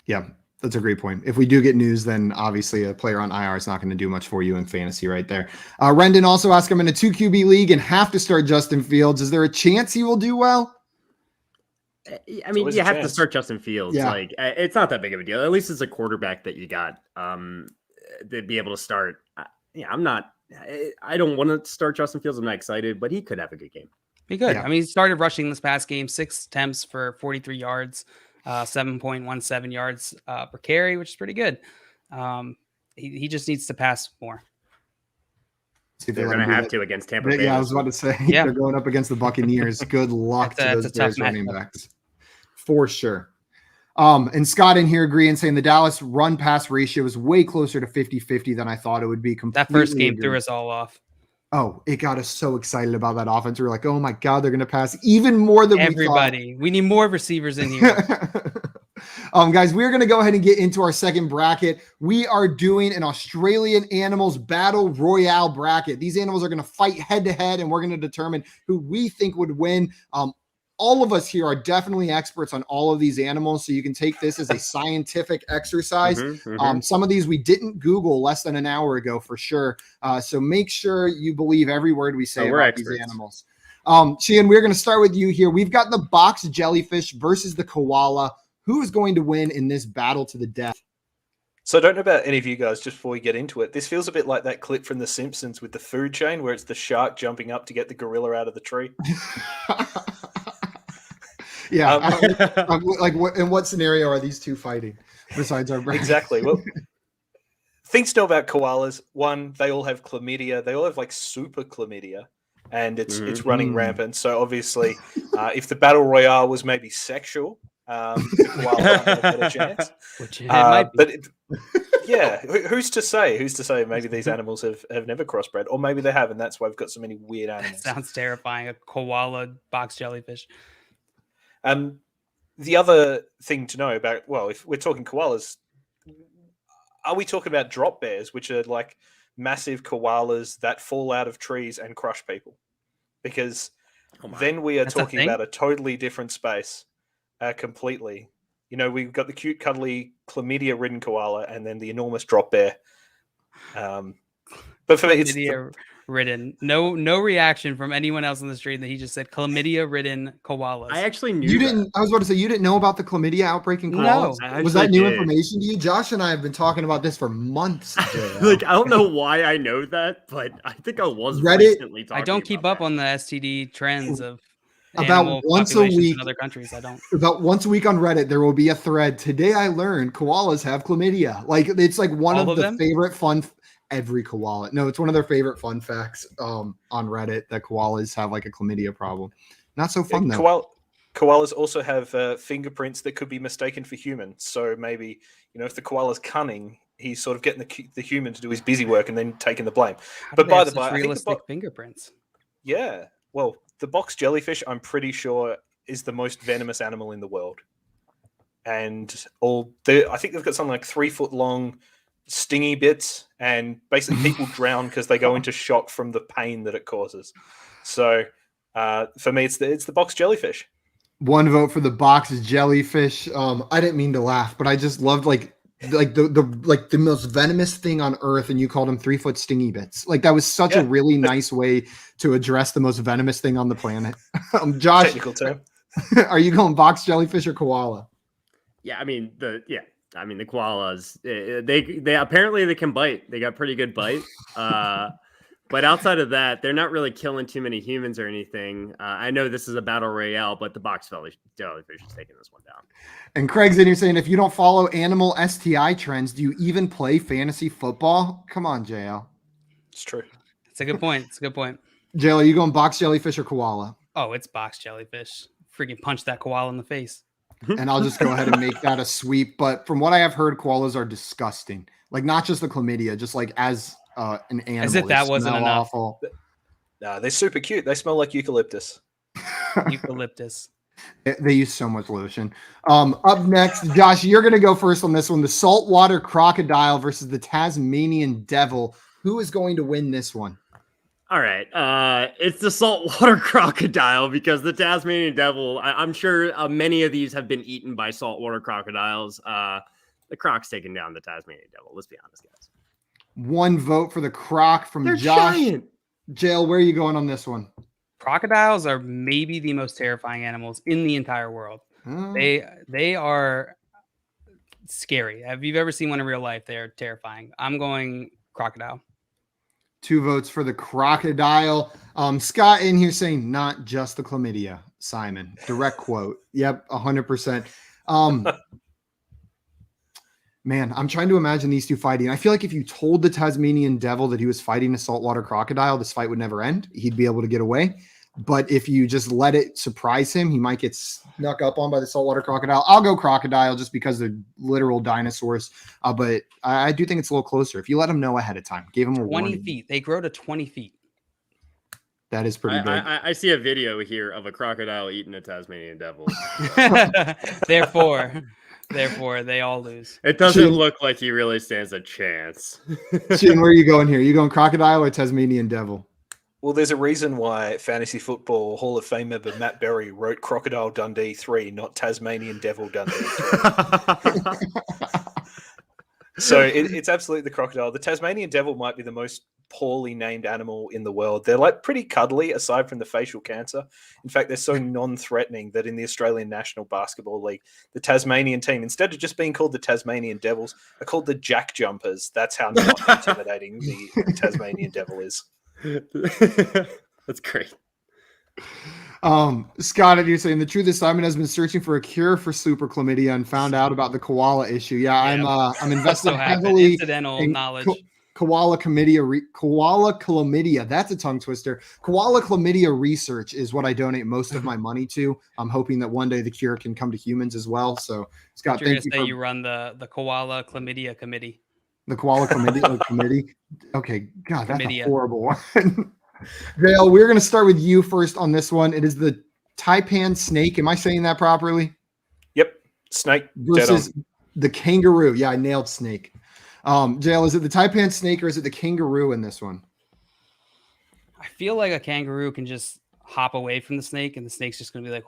Yeah, that's a great point. If we do get news, then obviously a player on IR is not going to do much for you in fantasy right there. Rendon also asked, I'm in a 2 QB league and have to start Justin Fields. Is there a chance he will do well? I mean, you have to start Justin Fields. Yeah. Like, it's not that big of a deal. At least it's a quarterback that you got to be able to start. I don't want to start Justin Fields. I'm not excited, but he could have a good game. He could. Yeah. I mean, he started rushing this past game, 6 attempts for 43 yards, 7.17 yards per carry, which is pretty good. He just needs to pass more. They're going to have to against Tampa Bay. Yeah, I was about to say, they're going up against the Buccaneers. Good luck to those Bears running backs. For sure. And Scott in here agreeing, saying the Dallas run pass ratio is way closer to 50-50 than I thought it would be. That first game threw us all off. Oh, it got us so excited about that offense. We were like, oh my God, they're going to pass even more than everybody. We need more receivers in here. Guys, we're going to go ahead and get into our second bracket. We are doing an Australian Animals Battle Royale bracket. These animals are going to fight head to head, and we're going to determine who we think would win. All of us here are definitely experts on all of these animals, so you can take this as a scientific exercise. Some of these we didn't Google less than an hour ago for sure. So make sure you believe every word we say about these animals. Sheehan, we're going to start with you here. We've got the box jellyfish versus the koala. Who is going to win in this battle to the death? So I don't know about any of you guys, just before we get into it. This feels a bit like that clip from The Simpsons with the food chain where it's the shark jumping up to get the gorilla out of the tree. Yeah. In what scenario are these two fighting besides our brains? Exactly. Well, things to know about koalas. One, they all have chlamydia. They all have like super chlamydia, and it's running rampant. So obviously, if the battle royale was maybe sexual, the koala might have a better chance. Which it might be. Yeah, who's to say? Who's to say? Maybe these animals have never crossbred, or maybe they have, and that's why we've got so many weird animals. Sounds terrifying. A koala box jellyfish. The other thing to know about, well, if we're talking koalas, are we talking about drop bears, which are like massive koalas that fall out of trees and crush people? Because then we are talking about a totally different space, completely. You know, we've got the cute, cuddly, chlamydia-ridden koala, and then the enormous drop bear. But for me, it's chlamydia-ridden. No reaction from anyone else on the street that he just said chlamydia-ridden koalas. I actually knew. You didn't. I was about to say you didn't know about the chlamydia outbreak in koalas. No, was that new information to you? Josh and I have been talking about this for months. Like, I don't know why I know that, but I think I was recently talking. I don't keep about up on the STD trends of about once a week in other countries. I don't. About once a week on Reddit, there will be a thread. Today I learned koalas have chlamydia. Like, it's like one of the favorite fun. Every koala. No, it's one of their favorite fun facts on Reddit that koalas have like a chlamydia problem. Not so fun though. Koalas also have fingerprints that could be mistaken for humans. So maybe, you know, if the koala's cunning, he's sort of getting the human to do his busy work and then taking the blame. But by the by, realistic fingerprints. Yeah. Well, the box jellyfish, I'm pretty sure, is the most venomous animal in the world. And I think they've got something like 3 foot long stingy bits, and basically people drown because they go into shock from the pain that it causes. So for me, it's the box jellyfish. One vote for the box jellyfish. I didn't mean to laugh, but I just loved like the most venomous thing on earth, and you called them 3 foot stingy bits. Like, that was such a really nice way to address the most venomous thing on the planet. Josh, technical term. Are you going box jellyfish or koala? Yeah, I mean the koalas. They apparently they can bite. They got pretty good bite. But outside of that, they're not really killing too many humans or anything. I know this is a battle royale, but the box jellyfish is taking this one down. And Craig's in here saying, if you don't follow animal STI trends, do you even play fantasy football? Come on, JL. It's true. It's a good point. JL, are you going box jellyfish or koala? Oh, it's box jellyfish. Freaking punch that koala in the face. And I'll just go ahead and make that a sweep. But from what I have heard, koalas are disgusting. Like, not just the chlamydia, just like as an animal. As if that wasn't enough. Awful. Nah, they're super cute. They smell like eucalyptus. Eucalyptus. They use so much lotion. Up next, Josh, you're going to go first on this one. The saltwater crocodile versus the Tasmanian devil. Who is going to win this one? All right. It's the saltwater crocodile, because the Tasmanian devil, I'm sure many of these have been eaten by saltwater crocodiles. The croc's taking down the Tasmanian devil. Let's be honest, guys. One vote for the croc from They're Josh. Giant. Jail, where are you going on this one? Crocodiles are maybe the most terrifying animals in the entire world. They are scary. Have you ever seen one in real life? They're terrifying. I'm going crocodile. 2 votes for the crocodile. Scott in here saying not just the chlamydia. Simon, direct quote. Yep, 100%. Man, I'm trying to imagine these two fighting. I feel like if you told the Tasmanian devil that he was fighting a saltwater crocodile, this fight would never end. He'd be able to get away. But if you just let it surprise him, he might get snuck up on by the saltwater crocodile. I'll go crocodile just because they're literal dinosaurs. But I do think it's a little closer. If you let him know ahead of time, gave him a 20 warning. feet. They grow to 20 feet. That is pretty big. I see a video here of a crocodile eating a Tasmanian devil. Therefore, they all lose. It doesn't look like he really stands a chance. Shin, where are you going here? You going crocodile or Tasmanian devil? Well, there's a reason why Fantasy Football Hall of Fame member Matt Berry wrote Crocodile Dundee 3, not Tasmanian Devil Dundee 3. So it's absolutely the crocodile. The Tasmanian devil might be the most poorly named animal in the world. They're like pretty cuddly aside from the facial cancer. In fact, they're so non-threatening that in the Australian National Basketball League, the Tasmanian team, instead of just being called the Tasmanian Devils, are called the Jack Jumpers. That's how not intimidating the Tasmanian devil is. That's great. Scott, and you're saying the truth is Simon has been searching for a cure for super chlamydia and found out about the koala issue. Yeah. I'm invested heavily in knowledge. Koala chlamydia. That's a tongue twister. Koala chlamydia research is what I donate most of my money to. I'm hoping that one day the cure can come to humans as well. So, Scott, thank you. You run the koala chlamydia committee. The koala chlamydia committee. Okay, God, that's a horrible one. Vale, we're going to start with you first on this one. It is the Taipan snake. Am I saying that properly? Yep, snake versus the kangaroo. Yeah, I nailed snake. JL, is it the Taipan snake or is it the kangaroo in this one? I feel like a kangaroo can just hop away from the snake, and the snake's just going to be like,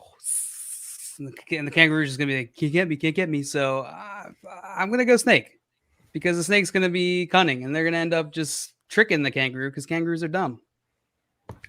and the kangaroo's just going to be like, can't get me. So I'm going to go snake because the snake's going to be cunning, and they're going to end up just tricking the kangaroo because kangaroos are dumb.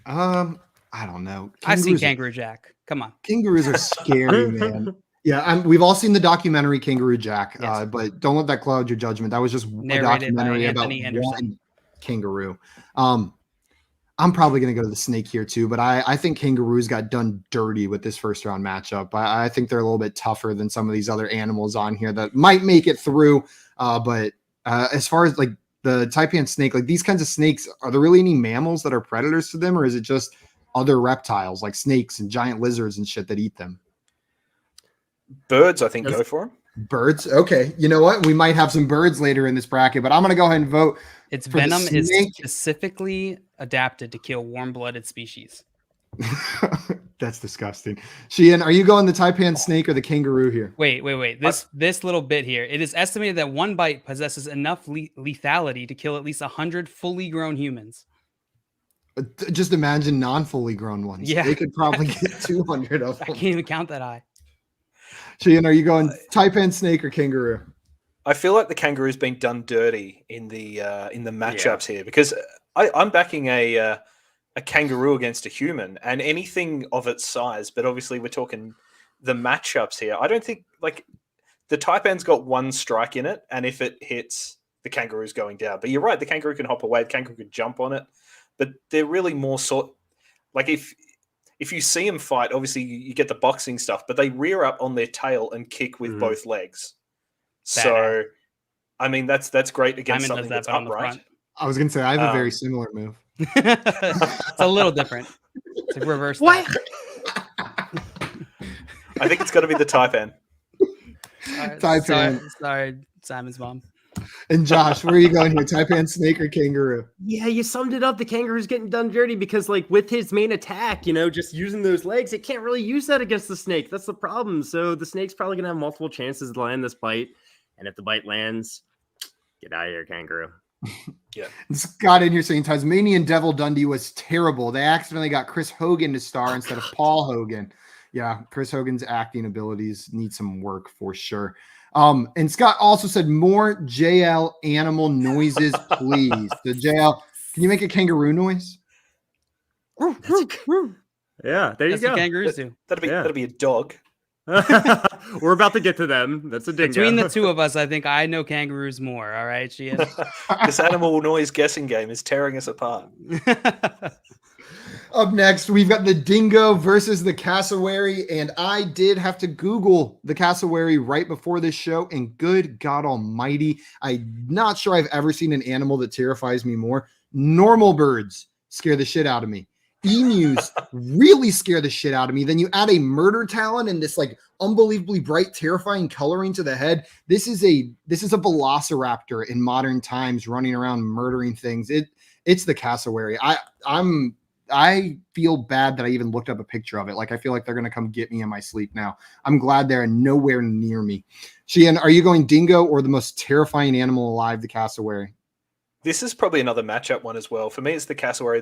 I don't know. I've seen Kangaroo Jack. Come on. Kangaroos are scary, man. Yeah, we've all seen the documentary Kangaroo Jack, yes. But don't let that cloud your judgment. That was just a documentary about one kangaroo. I'm probably going to go to the snake here too, but I think kangaroos got done dirty with this first round matchup. I think they're a little bit tougher than some of these other animals on here that might make it through. But as far as like the Taipan snake, like these kinds of snakes, are there really any mammals that are predators to them, or is it just other reptiles like snakes and giant lizards and shit that eat them? Birds, I think, go for them. Birds. Okay. You know what? We might have some birds later in this bracket, but I'm going to go ahead and vote. Its venom is specifically adapted to kill warm-blooded species. That's disgusting. Sheehan, are you going the Taipan snake or the kangaroo here? Wait. This little bit here. It is estimated that one bite possesses enough lethality to kill at least 100 fully grown humans. Just imagine non-fully grown ones. Yeah. They could probably get 200 of them. I can't even count that high. Sheehan, are you going Taipan snake or kangaroo? I feel like the kangaroo's been done dirty in the matchups here because I'm backing a kangaroo against a human and anything of its size, but obviously we're talking the matchups here. I don't think like the Taipan's got one strike in it, and if it hits, the kangaroo's going down. But you're right, the kangaroo can hop away, the kangaroo can jump on it, but they're really more like if you see them fight, obviously you get the boxing stuff, but they rear up on their tail and kick with both legs. So, I mean, that's great against something that's upright. I was going to say, I have a very similar move. It's a little different. It's like reverse. What? I think it's got to be the Taipan. Taipan. Sorry, Simon's mom. And Josh, where are you going here? Taipan snake or kangaroo? Yeah, you summed it up. The kangaroo's getting done dirty because, like, with his main attack, just using those legs, it can't really use that against the snake. That's the problem. So the snake's probably going to have multiple chances to land this bite. And if the bite lands, get out of here, kangaroo. Yeah. Scott in here saying Tasmanian Devil Dundee was terrible. They accidentally got Chris Hogan to star instead of Paul Hogan. Yeah, Chris Hogan's acting abilities need some work for sure. And Scott also said more JL animal noises, please. The JL, can you make a kangaroo noise? Yeah, there you go. What kangaroos do. That'd be a dog. We're about to get to them. That's a dingo. Between the two of us, I think I know kangaroos more. All right, Sheehan. This animal noise guessing game is tearing us apart. Up next, we've got the dingo versus the cassowary, and I did have to Google the cassowary right before this show, and good God almighty, I'm not sure I've ever seen an animal that terrifies me more. Normal birds scare the shit out of me. Emus really scare the shit out of me. Then you add a murder talon and this like unbelievably bright, terrifying coloring to the head. This is a velociraptor in modern times running around murdering things. It's the cassowary. I feel bad that I even looked up a picture of it. Like I feel like they're gonna come get me in my sleep now. I'm glad they're nowhere near me. Sheehan, are you going dingo or the most terrifying animal alive, the cassowary? This is probably another matchup one as well. For me, it's the cassowary.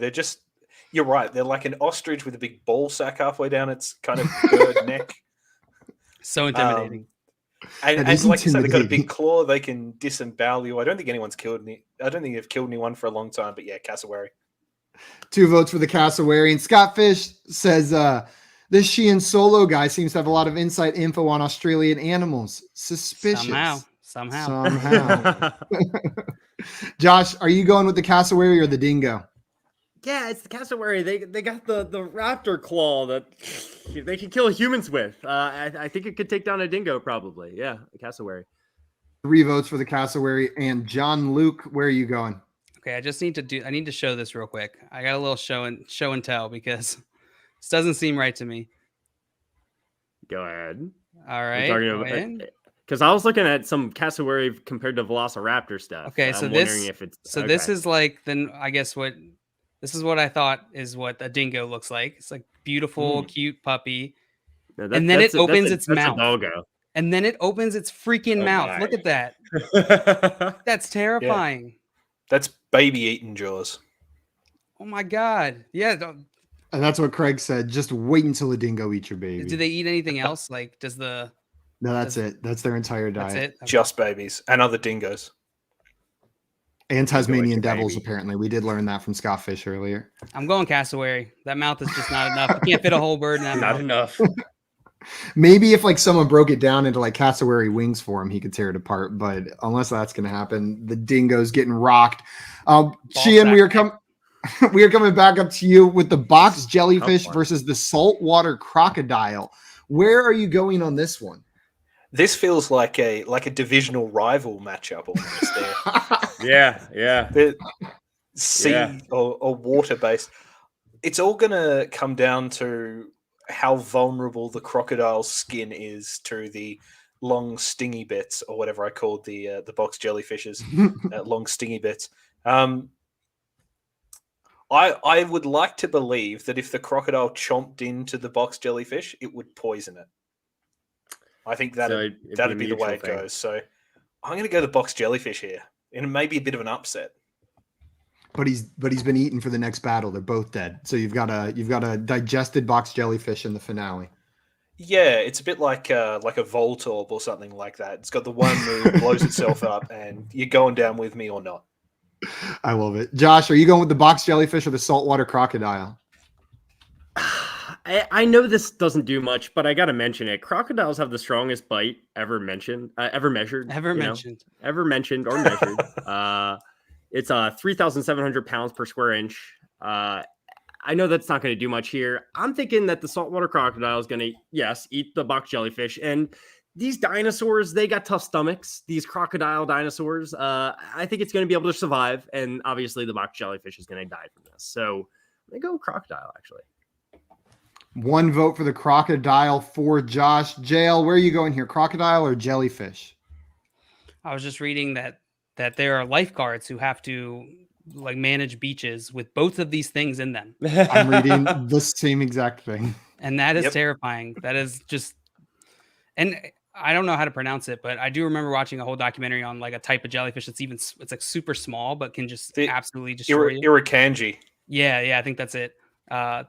You're right. They're like an ostrich with a big ball sack halfway down its kind of bird neck. So intimidating. And like you said, they've got a big claw. They can disembowel you. I don't think anyone's killed any. I don't think they've killed anyone for a long time. But yeah, cassowary. 2 votes for the cassowary. And Scott Fish says this Sheehan solo guy seems to have a lot of inside info on Australian animals. Suspicious. Somehow. Josh, are you going with the cassowary or the dingo? Yeah, it's the cassowary. They got the raptor claw that they can kill humans with. I think it could take down a dingo probably. Yeah, a cassowary. 3 votes for the cassowary. And John Luke, where are you going? Okay, I need to show this real quick. I got a little show and tell because this doesn't seem right to me. Go ahead. All right. Because I was looking at some cassowary compared to Velociraptor stuff. Okay, so this is like I guess this is what I thought is what a dingo looks like. It's like beautiful, cute puppy. No, and then it opens its mouth. Doggo. And then it opens its freaking mouth. Look at that. That's terrifying. Yeah. That's baby eating jaws. Oh my God. Yeah. And that's what Craig said. Just wait until a dingo eats your baby. Do they eat anything else? Like, No, that's it. That's their entire diet. That's it? Okay. Just babies and other dingoes. And Tasmanian devils, apparently. We did learn that from Scott Fish earlier. I'm going cassowary. That mouth is just not enough. You can't fit a whole bird in that mouth. Not enough. Maybe if like someone broke it down into like cassowary wings for him, he could tear it apart. But unless that's going to happen, the dingo's getting rocked. Sheehan, we are coming back up to you with the box jellyfish versus the saltwater crocodile. Where are you going on this one? This feels like a divisional rival matchup almost there. Yeah. The sea or water based. It's all gonna come down to how vulnerable the crocodile's skin is to the long stingy bits, or whatever I called the box jellyfishes, long stingy bits. I would like to believe that if the crocodile chomped into the box jellyfish, it would poison it. I think that'd be the way it goes. So I'm going to go the box jellyfish here, and it may be a bit of an upset. But he's been eaten for the next battle. They're both dead. So you've got a digested box jellyfish in the finale. Yeah, it's a bit like a Voltorb or something like that. It's got the one move, blows itself up, and you're going down with me or not. I love it. Josh, are you going with the box jellyfish or the saltwater crocodile? I know this doesn't do much, but I got to mention it. Crocodiles have the strongest bite ever measured. It's 3,700 pounds per square inch. I know that's not going to do much here. I'm thinking that the saltwater crocodile is going to, eat the box jellyfish. And these dinosaurs, they got tough stomachs. These crocodile dinosaurs, I think it's going to be able to survive. And obviously the box jellyfish is going to die from this. So I'm going to go with crocodile, actually. 1 vote for the crocodile for Josh. JL, where are you going here? Crocodile or jellyfish? I was just reading that there are lifeguards who have to like manage beaches with both of these things in them. I'm reading the same exact thing. And that is terrifying. That is just, and I don't know how to pronounce it, but I do remember watching a whole documentary on like a type of jellyfish it's like super small, but can just absolutely destroy you. Irukandji. Yeah, I think that's it. I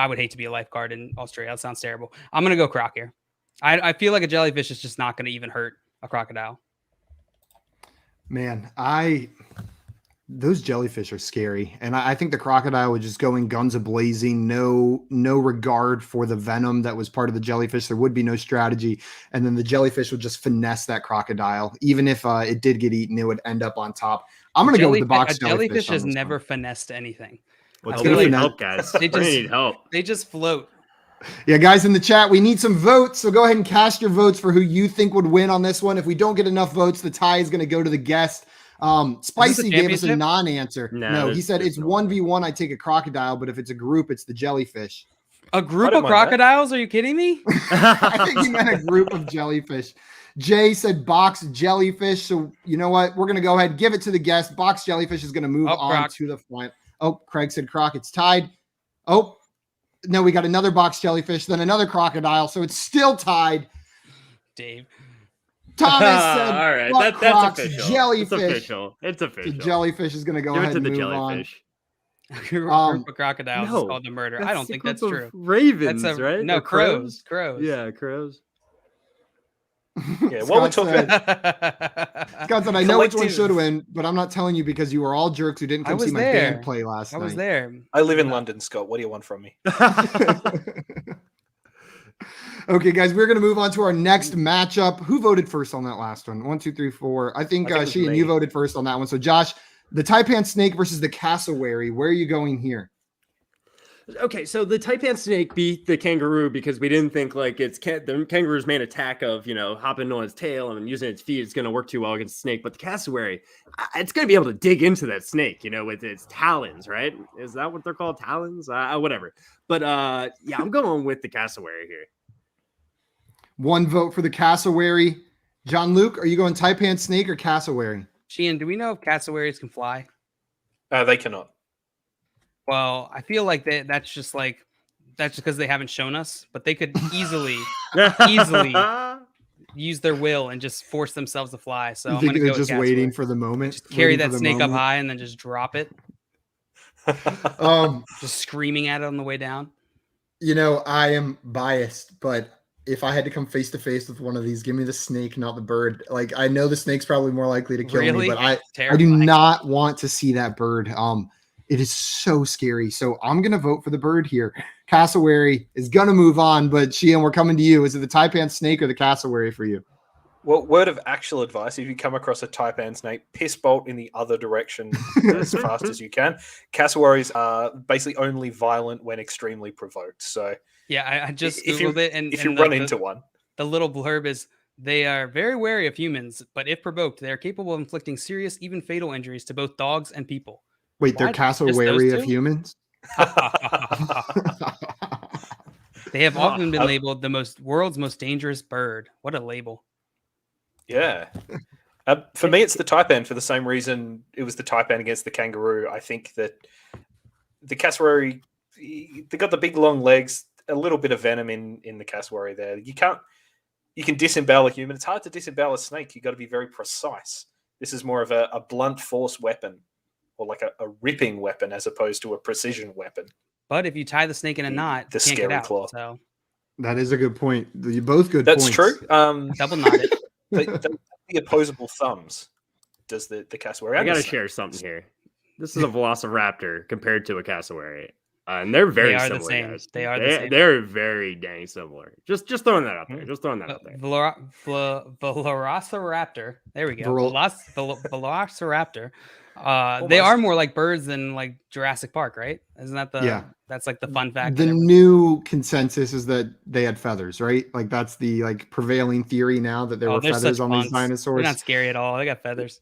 would hate to be a lifeguard in Australia. That sounds terrible. I'm going to go croc here. I feel like a jellyfish is just not going to even hurt a crocodile. Man, those jellyfish are scary. And I think the crocodile would just go in guns a-blazing, no regard for the venom that was part of the jellyfish. There would be no strategy. And then the jellyfish would just finesse that crocodile. Even if it did get eaten, it would end up on top. I'm going to go with the box jellyfish. Jellyfish has never finessed anything. Well, we need help, guys. We need help. They just float. Yeah, guys in the chat, we need some votes. So go ahead and cast your votes for who you think would win on this one. If we don't get enough votes, the tie is going to go to the guest. Spicy gave us a non-answer. No, he said it's 1v1. I take a crocodile, but if it's a group, it's the jellyfish. A group of crocodiles? Are you kidding me? I think he meant a group of jellyfish. Jay said box jellyfish. So you know what? We're going to go ahead, give it to the guest. Box jellyfish is going to move on to the front. Oh, Craig said croc. It's tied. Oh, no, we got another box jellyfish, then another crocodile. So it's still tied. Dave. Thomas said, all right, that's official. Jellyfish. It's official. The jellyfish is going to go ahead and move on. A group of crocodiles is called the murder. I don't think that's true. Ravens, right? No, crows. Yeah, crows. Yeah, what we're talking Scott said, I know which one should win, but I'm not telling you because you were all jerks who didn't come see my band play last night. I was there. I live in London, Scott. What do you want from me? Okay, guys, we're going to move on to our next matchup. Who voted first on that last one? 1, 2, 3, 4. I think Sheehan, you voted first on that one. So, Josh, The Taipan snake versus the cassowary. Where are you going here? Okay, so the Taipan snake beat the kangaroo because we didn't think like the kangaroo's main attack of hopping on its tail and using its feet is going to work too well against the snake, but the cassowary, it's going to be able to dig into that snake, with its talons, right? Is that what they're called, talons? Whatever. But yeah, I'm going with the cassowary here. One vote for the cassowary. John Luke, are you going Taipan snake or cassowary? Sheehan, do we know if cassowaries can fly? They cannot. Well, I feel like that's just because they haven't shown us, but they could easily use their will and just force themselves to fly. So I'm think they're just waiting for the moment. Just carry that snake up high and then just drop it. Just screaming at it on the way down. I am biased, but if I had to come face to face with one of these, give me the snake, not the bird. Like, I know the snake's probably more likely to kill me, but I do not want to see that bird. It is so scary. So I'm going to vote for the bird here. Cassowary is going to move on, but Sheehan, we're coming to you. Is it the Taipan snake or the cassowary for you? Well, word of actual advice, if you come across a Taipan snake, piss bolt in the other direction as fast as you can. Cassowaries are basically only violent when extremely provoked. So yeah, I just Googled it. And if you run into one. The little blurb is, they are very wary of humans, but if provoked, they are capable of inflicting serious, even fatal injuries to both dogs and people. Wait, they're cassowary of humans? They have often been labeled the world's most dangerous bird. What a label. Yeah. For me, it's the Taipan for the same reason it was the Taipan against the kangaroo. I think that the cassowary, they got the big long legs, a little bit of venom in the cassowary there. You can disembowel a human. It's hard to disembowel a snake. You got to be very precise. This is more of a blunt force weapon, or like a ripping weapon as opposed to a precision weapon. But if you tie the snake in a knot, the you can't scary get out, claw. So that is a good point. You both good That's points. True. Double knotted. The opposable thumbs does the cassowary. I got to share something here. This is a velociraptor compared to a cassowary. And they're very similar. The same. They are the same. They're very dang similar. Just throwing that out there. Just throwing that out there. Velociraptor. There we go. Velociraptor. They are more like birds than like Jurassic Park, right? Isn't that that's like the fun fact? The new consensus is that they had feathers, right? Like that's the prevailing theory now, that there were feathers on these dinosaurs. They're not scary at all. They got feathers.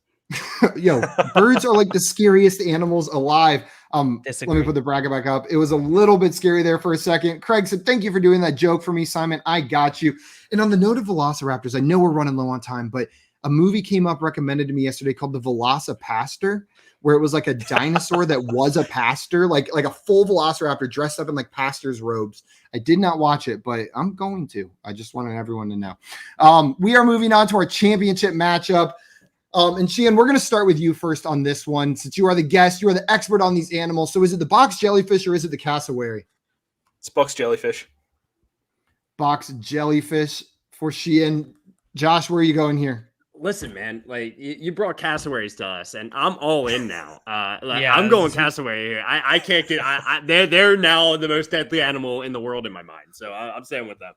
Yo, birds are like the scariest animals alive. Let me put the bracket back up. It was a little bit scary there for a second. Craig said, thank you for doing that joke for me, Simon. I got you. And on the note of velociraptors, I know we're running low on time, but a movie came up recommended to me yesterday called The Velocipastor, where it was like a dinosaur that was a pastor, like a full velociraptor dressed up in like pastor's robes. I did not watch it, but I'm going to. I just wanted everyone to know. We are moving on to our championship matchup. And Sheehan, we're going to start with you first on this one. Since you are the guest, you are the expert on these animals. So is it the box jellyfish or is it the cassowary? It's box jellyfish. Box jellyfish for Sheehan. Josh, where are you going here? Listen, man, like you brought cassowaries to us, and I'm all in now. I'm going cassowary here. I can't get. They're now the most deadly animal in the world in my mind. So I'm staying with them.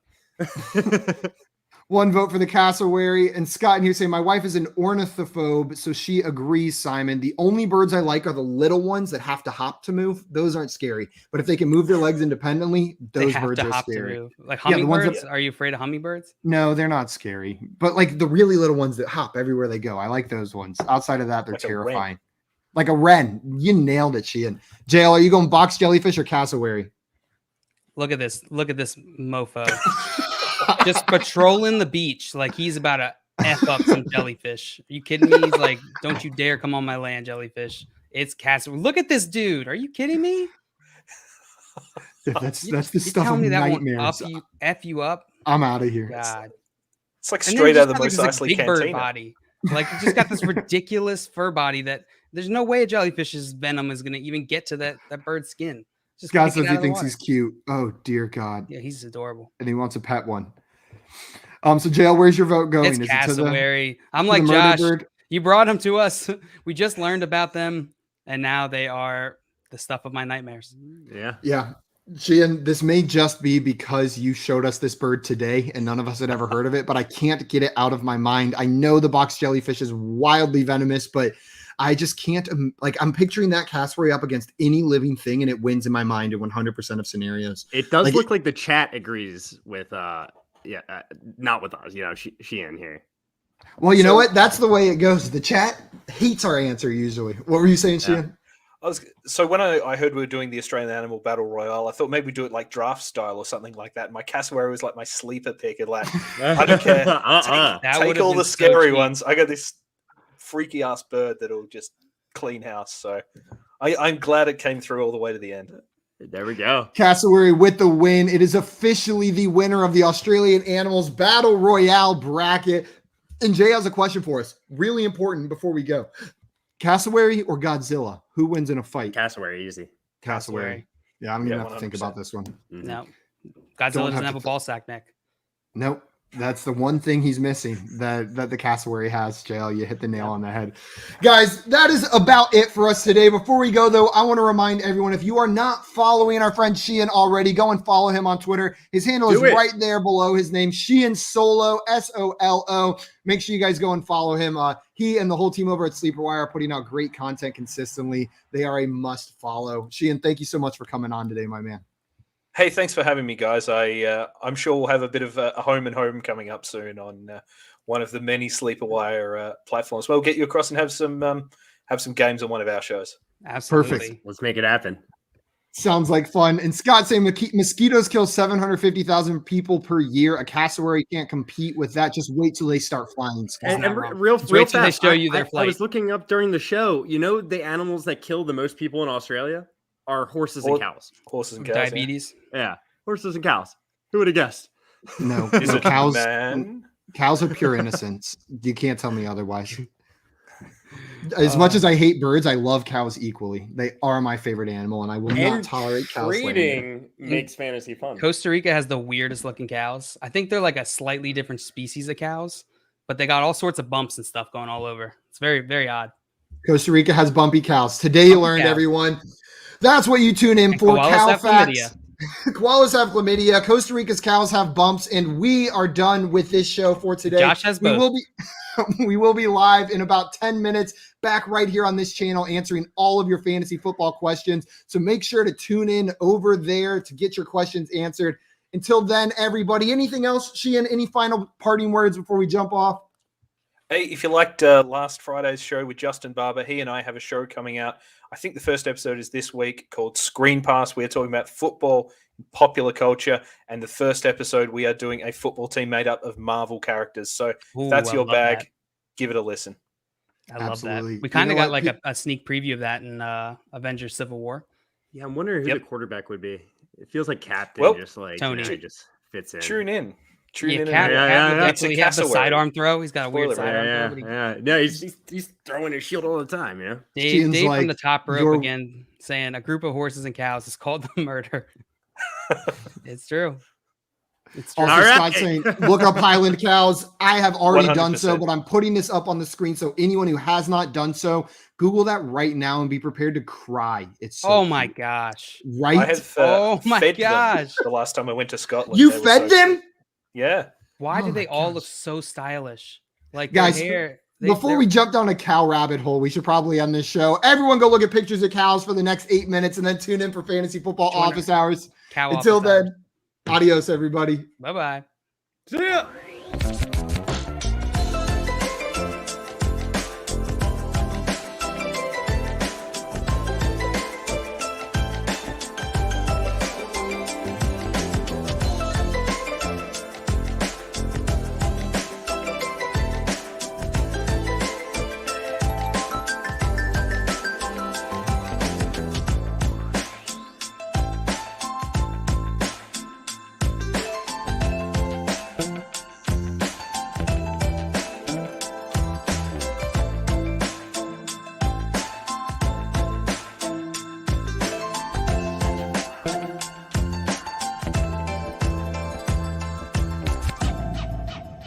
One vote for the cassowary. And Scott in here saying, my wife is an ornithophobe, so she agrees, Simon. The only birds I like are the little ones that have to hop to move. Those aren't scary. But if they can move their legs independently, those birds are scary. Like hummingbirds? Are you afraid of hummingbirds? No, they're not scary. But like the really little ones that hop everywhere they go. I like those ones. Outside of that, they're terrifying. Like a wren. You nailed it, Sheehan. JL, are you going box jellyfish or cassowary? Look at this. Look at this mofo. Just patrolling the beach like he's about to F up some jellyfish. Are you kidding me? He's like, don't you dare come on my land, jellyfish. It's cassowary. Look at this dude. Are you kidding me? That's the stuff of nightmares. F you up? I'm out of here. God. It's like straight out of the Mos Eisley Cantina. Bird body. Like, he just got this ridiculous fur body that there's no way a jellyfish's venom is going to even get to that bird's skin. Scott says he thinks he's cute. Oh, dear God. Yeah, he's adorable. And he wants a pet one. So, JL, where's your vote going? It's cassowary. I'm like, Josh, you brought them to us. We just learned about them, and now they are the stuff of my nightmares. Yeah. Yeah. Sheehan, this may just be because you showed us this bird today, and none of us had ever heard of it, but I can't get it out of my mind. I know the box jellyfish is wildly venomous, but I just can't, I'm picturing that Cassowary up against any living thing, and it wins in my mind in 100% of scenarios. It does look like the chat agrees with, not with us, Sheehan here. Well, you know what? That's the way it goes. The chat hates our answer usually. What were you saying, Sheehan? So when I heard we were doing the Australian Animal Battle Royale, I thought maybe do it like draft style or something like that. My Cassowary was like my sleeper pick. And like, I don't care. Take all the scary ones. I got this freaky ass bird that'll just clean house. So I'm glad it came through all the way to the end. There we go. Cassowary with the win. It is officially the winner of the Australian Animals Battle Royale bracket. And Jay has a question for us. Really important before we go. Cassowary or Godzilla? Who wins in a fight? Cassowary, easy. Cassowary. Yeah, I don't even have to think about this one. No. Godzilla doesn't have a ball sack neck. Nope. That's the one thing he's missing that the Cassowary has, JL. You hit the nail on the head. Guys, that is about it for us today. Before we go, though, I want to remind everyone, if you are not following our friend Sheehan already, go and follow him on Twitter. His handle is right there below his name, Sheehan Solo, Solo. Make sure you guys go and follow him. He and the whole team over at Sleeper Wire are putting out great content consistently. They are a must follow. Sheehan, thank you so much for coming on today, my man. Hey, thanks for having me, guys. I'm sure we'll have a bit of a home and home coming up soon on one of the many Sleeper Wire platforms. We'll get you across and have some games on one of our shows. Absolutely. Perfect. Let's make it happen. Sounds like fun. And Scott saying mosquitoes kill 750,000 people per year. A cassowary can't compete with that. Just wait till they start flying. And real fast, they show you their flight. I was looking up during the show. You know, the animals that kill the most people in Australia are horses and cows. Horses and cows. Diabetes. Yeah, horses and cows. Who would have guessed? No, Is it cows. man? Cows are pure innocence. You can't tell me otherwise. As much as I hate birds, I love cows equally. They are my favorite animal, and I will not tolerate cows. Breeding makes fantasy fun. Costa Rica has the weirdest looking cows. I think they're like a slightly different species of cows, but they got all sorts of bumps and stuff going all over. It's very, very odd. Costa Rica has bumpy cows. Today you learned, everyone. That's what you tune in for. Cow facts. Koalas have chlamydia. Costa Rica's cows have bumps, and we are done with this show for today. Josh has both. We will be live in about 10 minutes, back right here on this channel, answering all of your fantasy football questions. So make sure to tune in over there to get your questions answered. Until then, everybody, anything else, Sheehan? Any final parting words before we jump off? Hey, if you liked last Friday's show with Justin Barber, he and I have a show coming out. I think the first episode is this week called Screen Pass. We are talking about football and popular culture. And the first episode, we are doing a football team made up of Marvel characters. So if that's your bag, give it a listen. I love that. We kind of got like a sneak preview of that in Avengers Civil War. Yeah, I'm wondering who the quarterback would be. It feels like Captain, just like Tony just fits in. Tune in. It's a has the sidearm throw. He's got a weird sidearm throw. Yeah, he's throwing his shield all the time. Yeah, Dave from the top rope again saying a group of horses and cows is called the murder. It's true. It's true. Also, Scott saying, look up Highland cows. I have already 100%. Done so, but I'm putting this up on the screen. So anyone who has not done so, Google that right now and be prepared to cry. It's so my gosh. Right? I have, my gosh. The last time I went to Scotland. You fed them? Good. Yeah. Why do they all look so stylish? Like, guys, hair. Before we jump down a cow rabbit hole, we should probably end this show. Everyone go look at pictures of cows for the next 8 minutes and then tune in for Fantasy Football Office Hours. Until then, adios, everybody. Bye-bye. See ya.